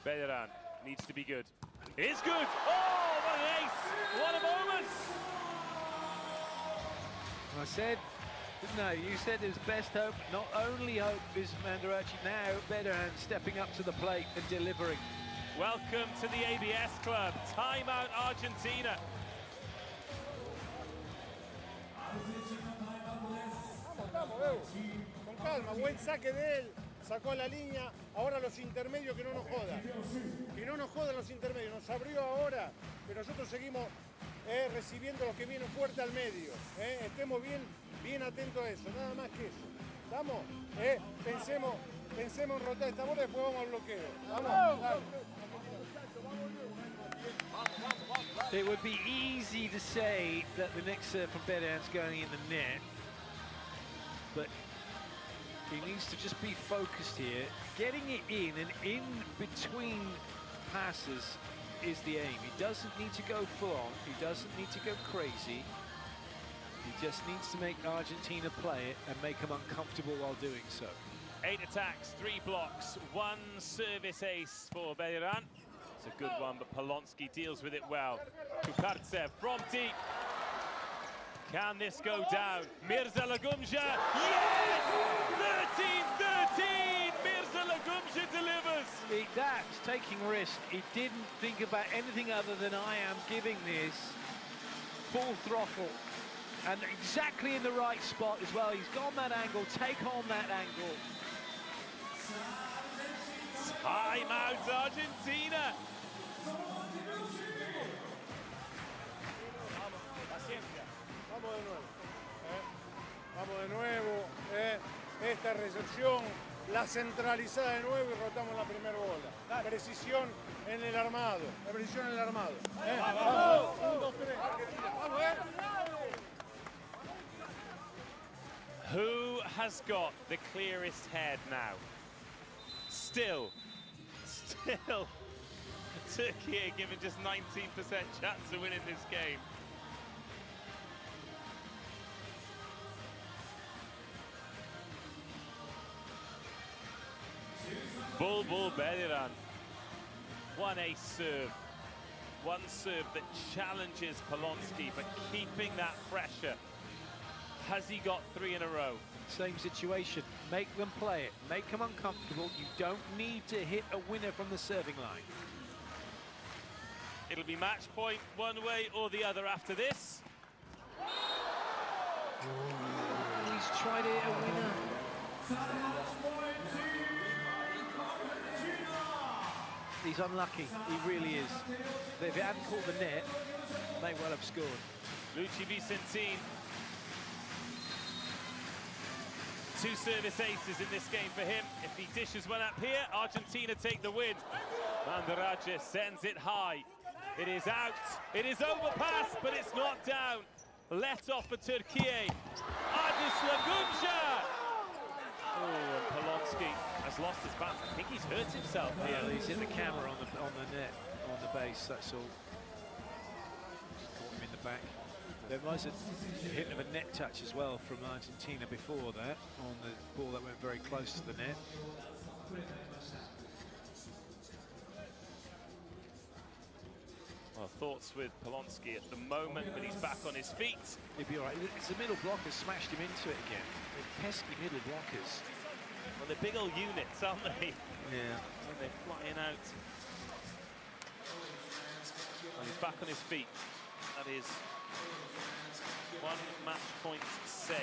Belleran needs to be good. It's good! Oh, what an ace! What a moment! I said, didn't I? You said there's best hope. Not only hope is Mandaracci, now Belleran stepping up to the plate and delivering. Welcome to the ABS club. Timeout Argentina. Vamos, Evo. Con calma, buen saque de él. Sacó la línea, ahora los intermedios que no nos jodan. Que no nos jodan los intermedios. Nos abrió ahora, pero nosotros seguimos recibiendo los que vienen fuerte al medio. Estemos bien atentos a eso, nada más que eso. ¿Estamos? Pensemos en rotar esta bola y después vamos al bloqueo. Vamos, dale. It would be easy to say that the next serve from Belleran's going in the net, but he needs to just be focused here. Getting it in and in between passes is the aim. He doesn't need to go full on. He doesn't need to go crazy. He just needs to make Argentina play it and make them uncomfortable while doing so. 8 attacks, 3 blocks, 1 service ace for Belleran. It's a good one, but Polonsky deals with it well. Kukartsev from deep. Can this go down? Mirza Lagumja, yes! 13-13, Mirza Lagumja delivers. That's taking risk. He didn't think about anything other than I am giving this full throttle. And exactly in the right spot as well. He's gone that angle, take on that angle. Time out Argentina. Vamos de nuevo. Vamos de nuevo. Esta recepción, la centralizada de nuevo y rotamos la primera bola. Precisión en el armado. La precisión en el armado. Vamos. 1, 2, 3. Vamos, Who has got the clearest head now? Still, Turkey given just 19% chance of winning this game. Bulbul Belleran. One ace serve. One serve that challenges Polonsky, but keeping that pressure. Has he got 3 in a row? Same situation. Make them play it. Make them uncomfortable. You don't need to hit a winner from the serving line. It'll be match point one way or the other after this. He's tried to hit a winner. He's unlucky. He really is. If he hadn't caught the net, they well have scored. Luci Vicentin. 2 service aces in this game for him. If he dishes one up here, Argentina take the win. Mandaracci sends it high. It is out. It is overpass, but it's not down. Let off for Turquía. Alias Lagumja. Oh, and Polonsky has lost his balance. I think he's hurt himself here. Yeah, he's hit the camera on the net, on the base, that's all. Just caught him in the back. There was a hit of a net touch as well from Argentina before that, on the ball that went very close to the net. Well, thoughts with Polonsky at the moment, but he's back on his feet. He'll be all right. It's the middle blockers smashed him into it again. They're pesky middle blockers. Well, they're big old units, aren't they? Yeah. When they're flying out. Well, he's back on his feet. That is 1 match point save.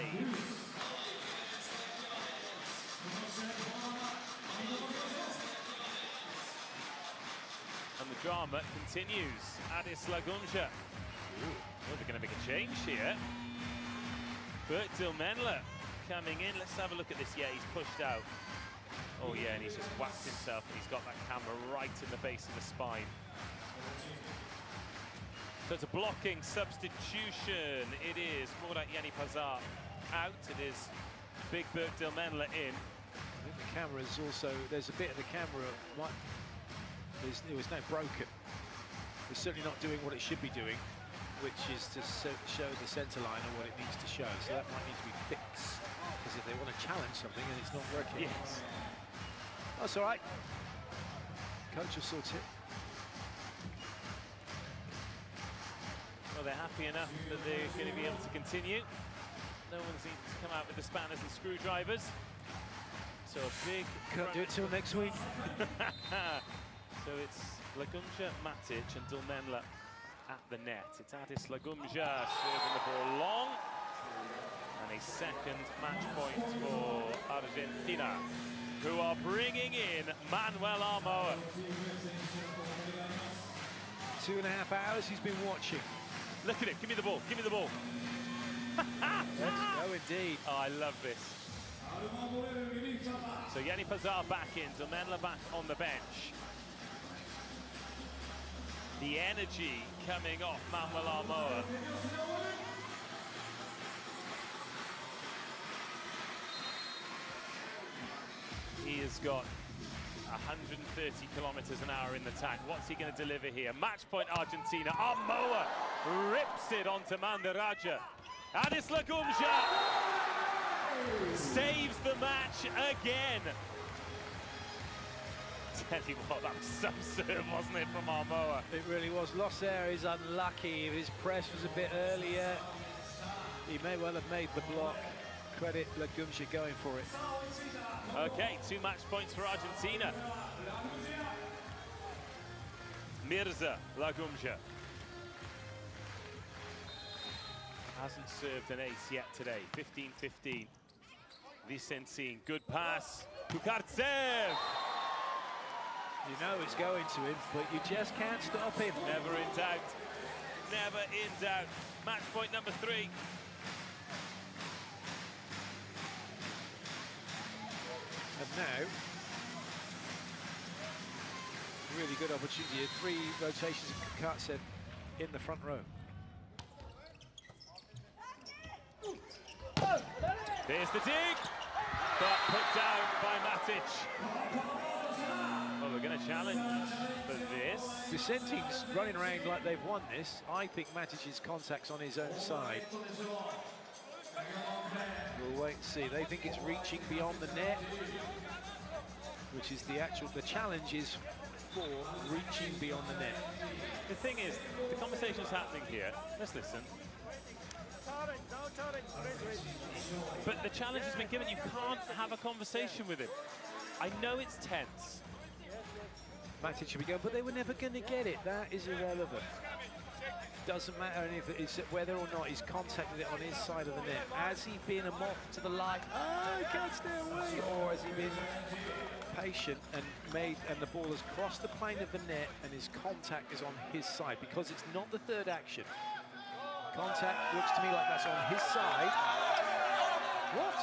And the drama continues. Alias Lagumja. Well, they're going to make a change here. Bert Dilmenla coming in. Let's have a look at this. Yeah, he's pushed out. Oh, yeah, and he's just whacked himself. And he's got that camera right in the base of the spine. So it's a blocking substitution. It is Murat Yanipazar out. It is Big Bert Dilmenla in. I think the camera's also, there's a bit of the camera, there was no broken. is certainly not doing what it should be doing, which is to show the centre line and what it needs to show. So that might need to be fixed, because if they want to challenge something and it's not working. Yes. That's all right. Coach will sort it. Well, they're happy enough that they're going to be able to continue. No one seems to come out with the spanners and screwdrivers. So a big... Can't do it till next week. So it's Lagumja, Matic and Dulmenla at the net. It's Adis Lagumja serving the ball long. And a second match point for Argentina, who are bringing in Manuel Armoa. 2.5 hours he's been watching. Look at it, give me the ball, give me the ball. Let's go indeed. Oh, I love this. So Yanni Pazar back in, Dulmenla back on the bench. The energy coming off Manuel Armoa. He has got 130 kilometers an hour in the tank. What's he going to deliver here? Match point Argentina. Armoa rips it onto Mandaraja. Adis Lagumja saves the match again. Tell you what, that was some serve, wasn't it, from Armoa? It really was. Losser is unlucky. His press was a bit earlier. He may well have made the block. Credit Lagumja going for it. Okay, 2 match points for Argentina. Mirza Lagumja hasn't served an ace yet today. 15-15. Vicentin, good pass. Kukartsev. You know it's going to him, but you just can't stop him. Never in doubt. Never in doubt. Match point number 3. And now, really good opportunity. 3 rotations of Kukartsev in the front row. There's the dig, but put down by Matic. Well, we're going to challenge for this. Vicentin's running around like they've won this. I think Matic's contact's on his own side. We'll wait and see. They think it's reaching beyond the net, which is the challenge is for reaching beyond the net. The thing is, the conversation's happening here. Let's listen. But the challenge has been given. You can't have a conversation with him. I know it's tense. Matic should be going, but they were never going to get it. That is irrelevant. Doesn't matter if it's whether or not he's contacted it on his side of the net. Has he been a moth to the light? Oh, he can't stay away. Or has he been patient and the ball has crossed the plane of the net and his contact is on his side? Because it's not the third action. Contact looks to me like that's on his side. What?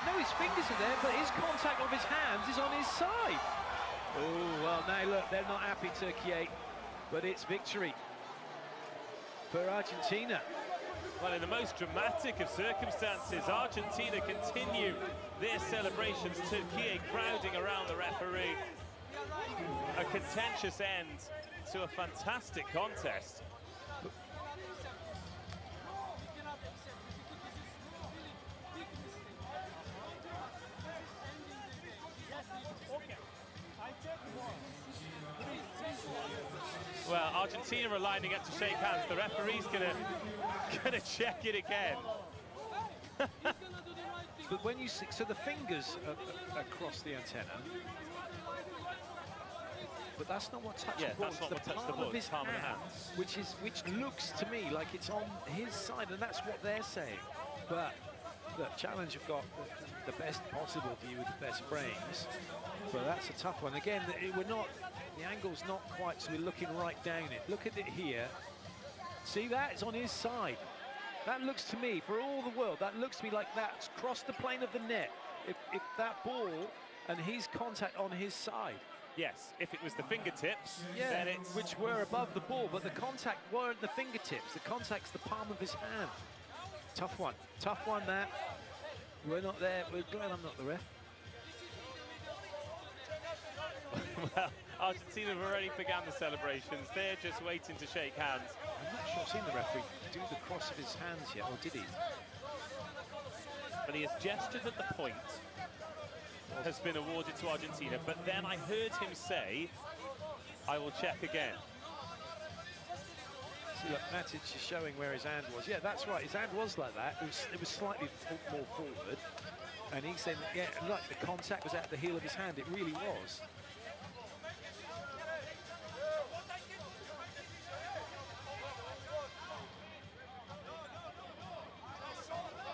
No, his fingers are there, but his contact of his hands is on his side. Oh, well, now look, they're not happy, Turquía, but it's victory for Argentina. Well, in the most dramatic of circumstances, Argentina continue their celebrations. Turquía crowding around the referee. A contentious end to a fantastic contest. Well, Argentina are lining up to shake hands. The referee's gonna check it again. But when you see, so the fingers are across the antenna, but that's not what touched the ball. That's not what touched the ball. It's palm of the hands, which looks to me like it's on his side, and that's what they're saying. But the challenge have got the best possible view with the best frames, but that's a tough one. Again, the angle's not quite, so we're looking right down it. Look at it here. See that? It's on his side. That looks to me, for all the world, that looks to me like that's crossed the plane of the net. If that ball and his contact on his side. Yes, if it was the fingertips, yeah, then it's... which were above the ball, but the contact weren't the fingertips. The contact's the palm of his hand. Tough one, that. We're not there. We're glad I'm not the ref. Well, Argentina have already begun the celebrations. They're just waiting to shake hands. I'm not sure I've seen the referee do the cross of his hands yet, or did he? But he has gestured that the point has been awarded to Argentina, but then I heard him say, I will check again. See, look, Matic is showing where his hand was. Yeah, that's right, his hand was like that. It was slightly more forward. And he's saying, yeah, look, the contact was at the heel of his hand. It really was.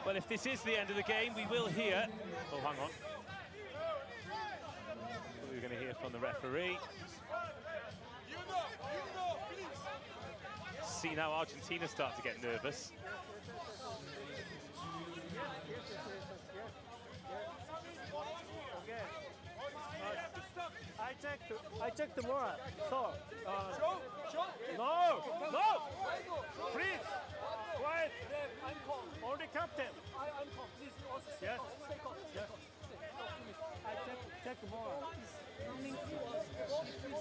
Well, if this is the end of the game, we will hear... Oh, hang on. We're going to hear from the referee. See now Argentina start to get nervous. I checked the more. So, no, please, quiet. Only captain. I'm calm. Please, also yes. Stay calm. Yes. I check more.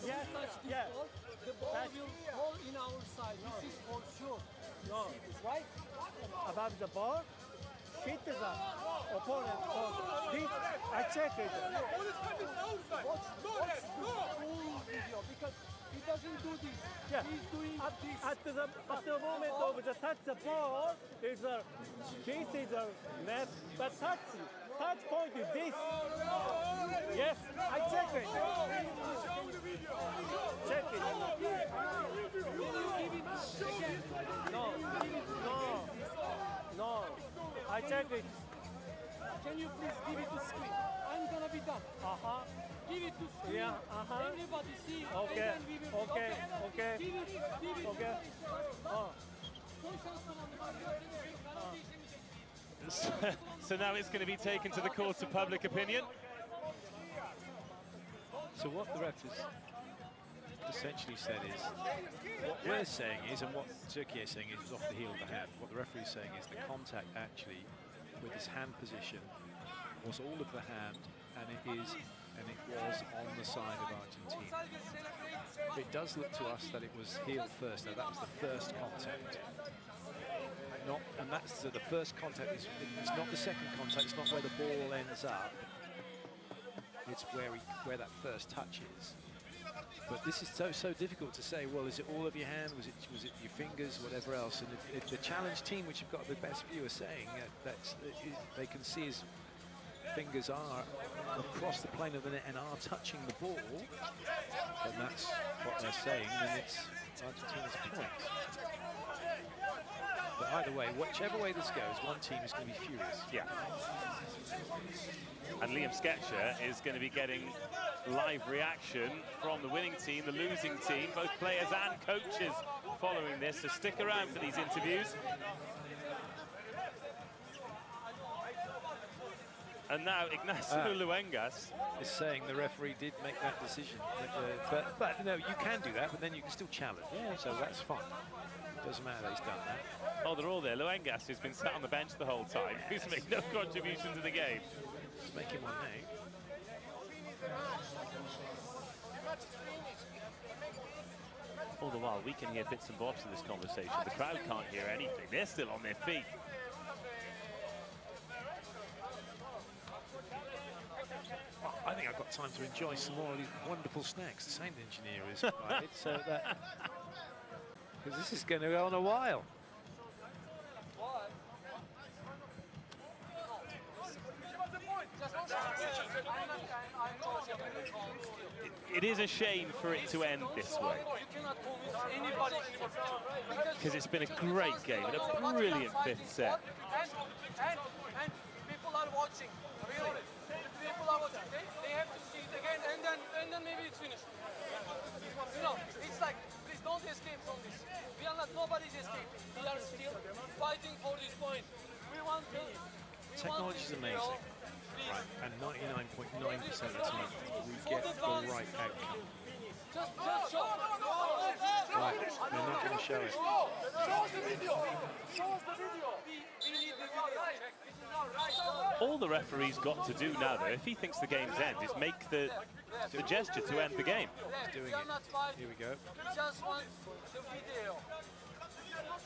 Yes, yes. The ball will fall in our side. This is for sure. No, right? About the ball, hit the opponent. This, I check it. Because he doesn't do this. Yeah. He's doing this. At the moment of the touch the ball, this is a net, but touch point is this. Yes, I check it. Check it. No. I check it. Can you please give it to screen? I'm gonna be done. Give it to screen. Yeah. Everybody see. Okay. And then we will okay. Give it. Okay. So now it's going to be taken to the court of public opinion. So what the ref has essentially said is, what we're saying is, and what Turquía is saying is off the heel of the hand. What the referee is saying is the contact actually with his hand position was all of the hand, and it was on the side of Argentina. It does look to us that it was heel first. Now that was the first contact. And that's the first contact. It's not the second contact. It's not where the ball ends up. It's where that first touch is. But this is so difficult to say. Well, is it all of your hand? Was it your fingers? Whatever else? And if the challenge team, which have got the best view, are saying they can see his fingers are across the plane of the net and are touching the ball, and that's what they're saying, then it's Argentina's point. But either way, whichever way this goes, one team is going to be furious. Yeah. And Liam Sketcher is going to be getting live reaction from the winning team, the losing team, both players and coaches following this, so stick around for these interviews. And now Ignacio Luengas is saying the referee did make that decision. But no, you can do that, but then you can still challenge. Yeah. So that's fine. Doesn't matter that he's done that. Oh, they're all there. Luengas, who's been sat on the bench the whole time, who's made no contribution to the game. Let's make him one now. All the while, we can hear bits and bobs of this conversation. The crowd can't hear anything. They're still on their feet. I think I've got time to enjoy some more of these wonderful snacks. The sound engineer is provided, so that because this is going to go on a while. It is a shame for it to end this way, because it's been a great game and a brilliant fifth set. And people are watching, really. People are watching. They have to see it again, and then maybe it's finished. You know, it's like, please don't escape from this. We are not, nobody's escaping. We are still fighting for this point. We want to. Technology is amazing. Right, and 99.9% of the time we get the right outcome. Just show. Right, they're not going to show it. Show us the video. Show us the video. We need the video. This is our right. All the referee's got to do now, though, if he thinks the game's end, is make the gesture to end the game. Doing it. Here we go. Just want the video.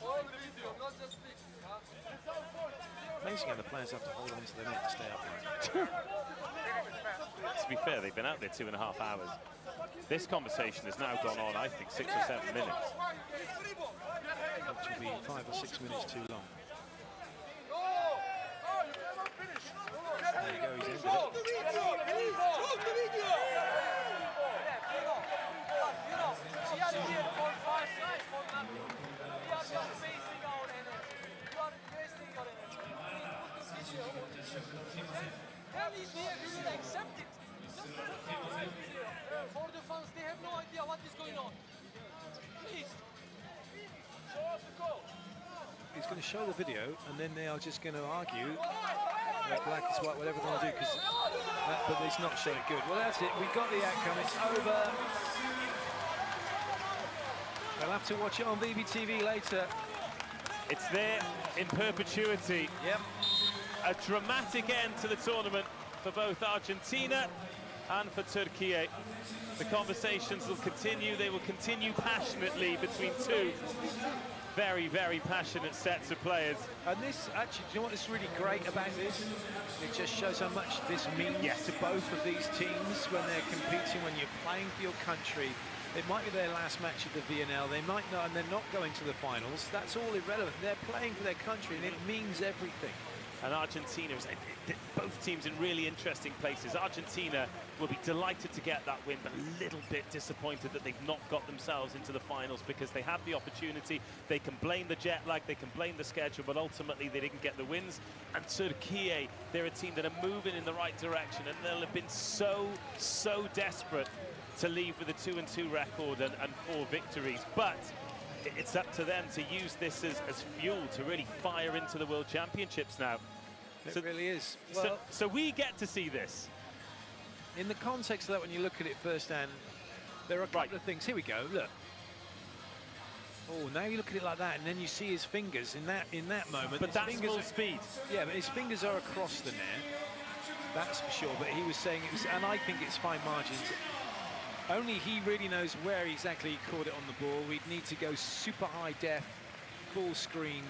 All the video, not just me. Amazing how the players have to hold on to the net to stay upright. To be fair, they've been out there 2.5 hours. This conversation has now gone on, I think, 6 or 7 minutes. Which will be 5 or 6 minutes too long. There you go, he's ended it. For the fans, they have no idea what is going on. Please, show us the goal. He's going to show the video, and then they are just going to argue that black is white, whatever they want to do, because but it's not showing good. Well, that's it. We got the outcome. It's over. They'll have to watch it on BBTV later. It's there in perpetuity. Yep. A dramatic end to the tournament for both Argentina and for Turquía. The conversations will continue. They will continue passionately between two very, very passionate sets of players. And this, actually, do you know what is really great about this? It just shows how much this means to both of these teams when they're competing, when you're playing for your country. It might be their last match at the VNL. They might not, and they're not going to the finals. That's all irrelevant. They're playing for their country, and it means everything. And Argentina is both teams in really interesting places. Argentina will be delighted to get that win, but a little bit disappointed that they've not got themselves into the finals because they had the opportunity. They can blame the jet lag, they can blame the schedule, but ultimately they didn't get the wins. And Turquía, they're a team that are moving in the right direction, and they'll have been so desperate to leave with a 2-2 record and 4 victories. But it's up to them to use this as fuel to really fire into the World Championships now. It really is. Well, so we get to see this. In the context of that, when you look at it firsthand, there are a couple of things. Here we go, look. Oh, now you look at it like that, and then you see his fingers in that moment. But that's full speed. Yeah, but his fingers are across the net. That's for sure. But he was saying it was, and I think it's fine margins. Only he really knows where exactly he caught it on the ball. We'd need to go super high def, full screen,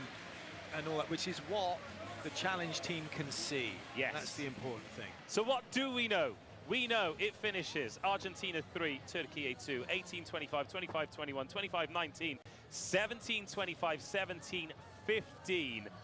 and all that, which is what the challenge team can see. Yes. That's the important thing. So what do we know? We know it finishes Argentina 3, Turquía 2, 18-25, 25-21, 25-19, 17-25, 17-15.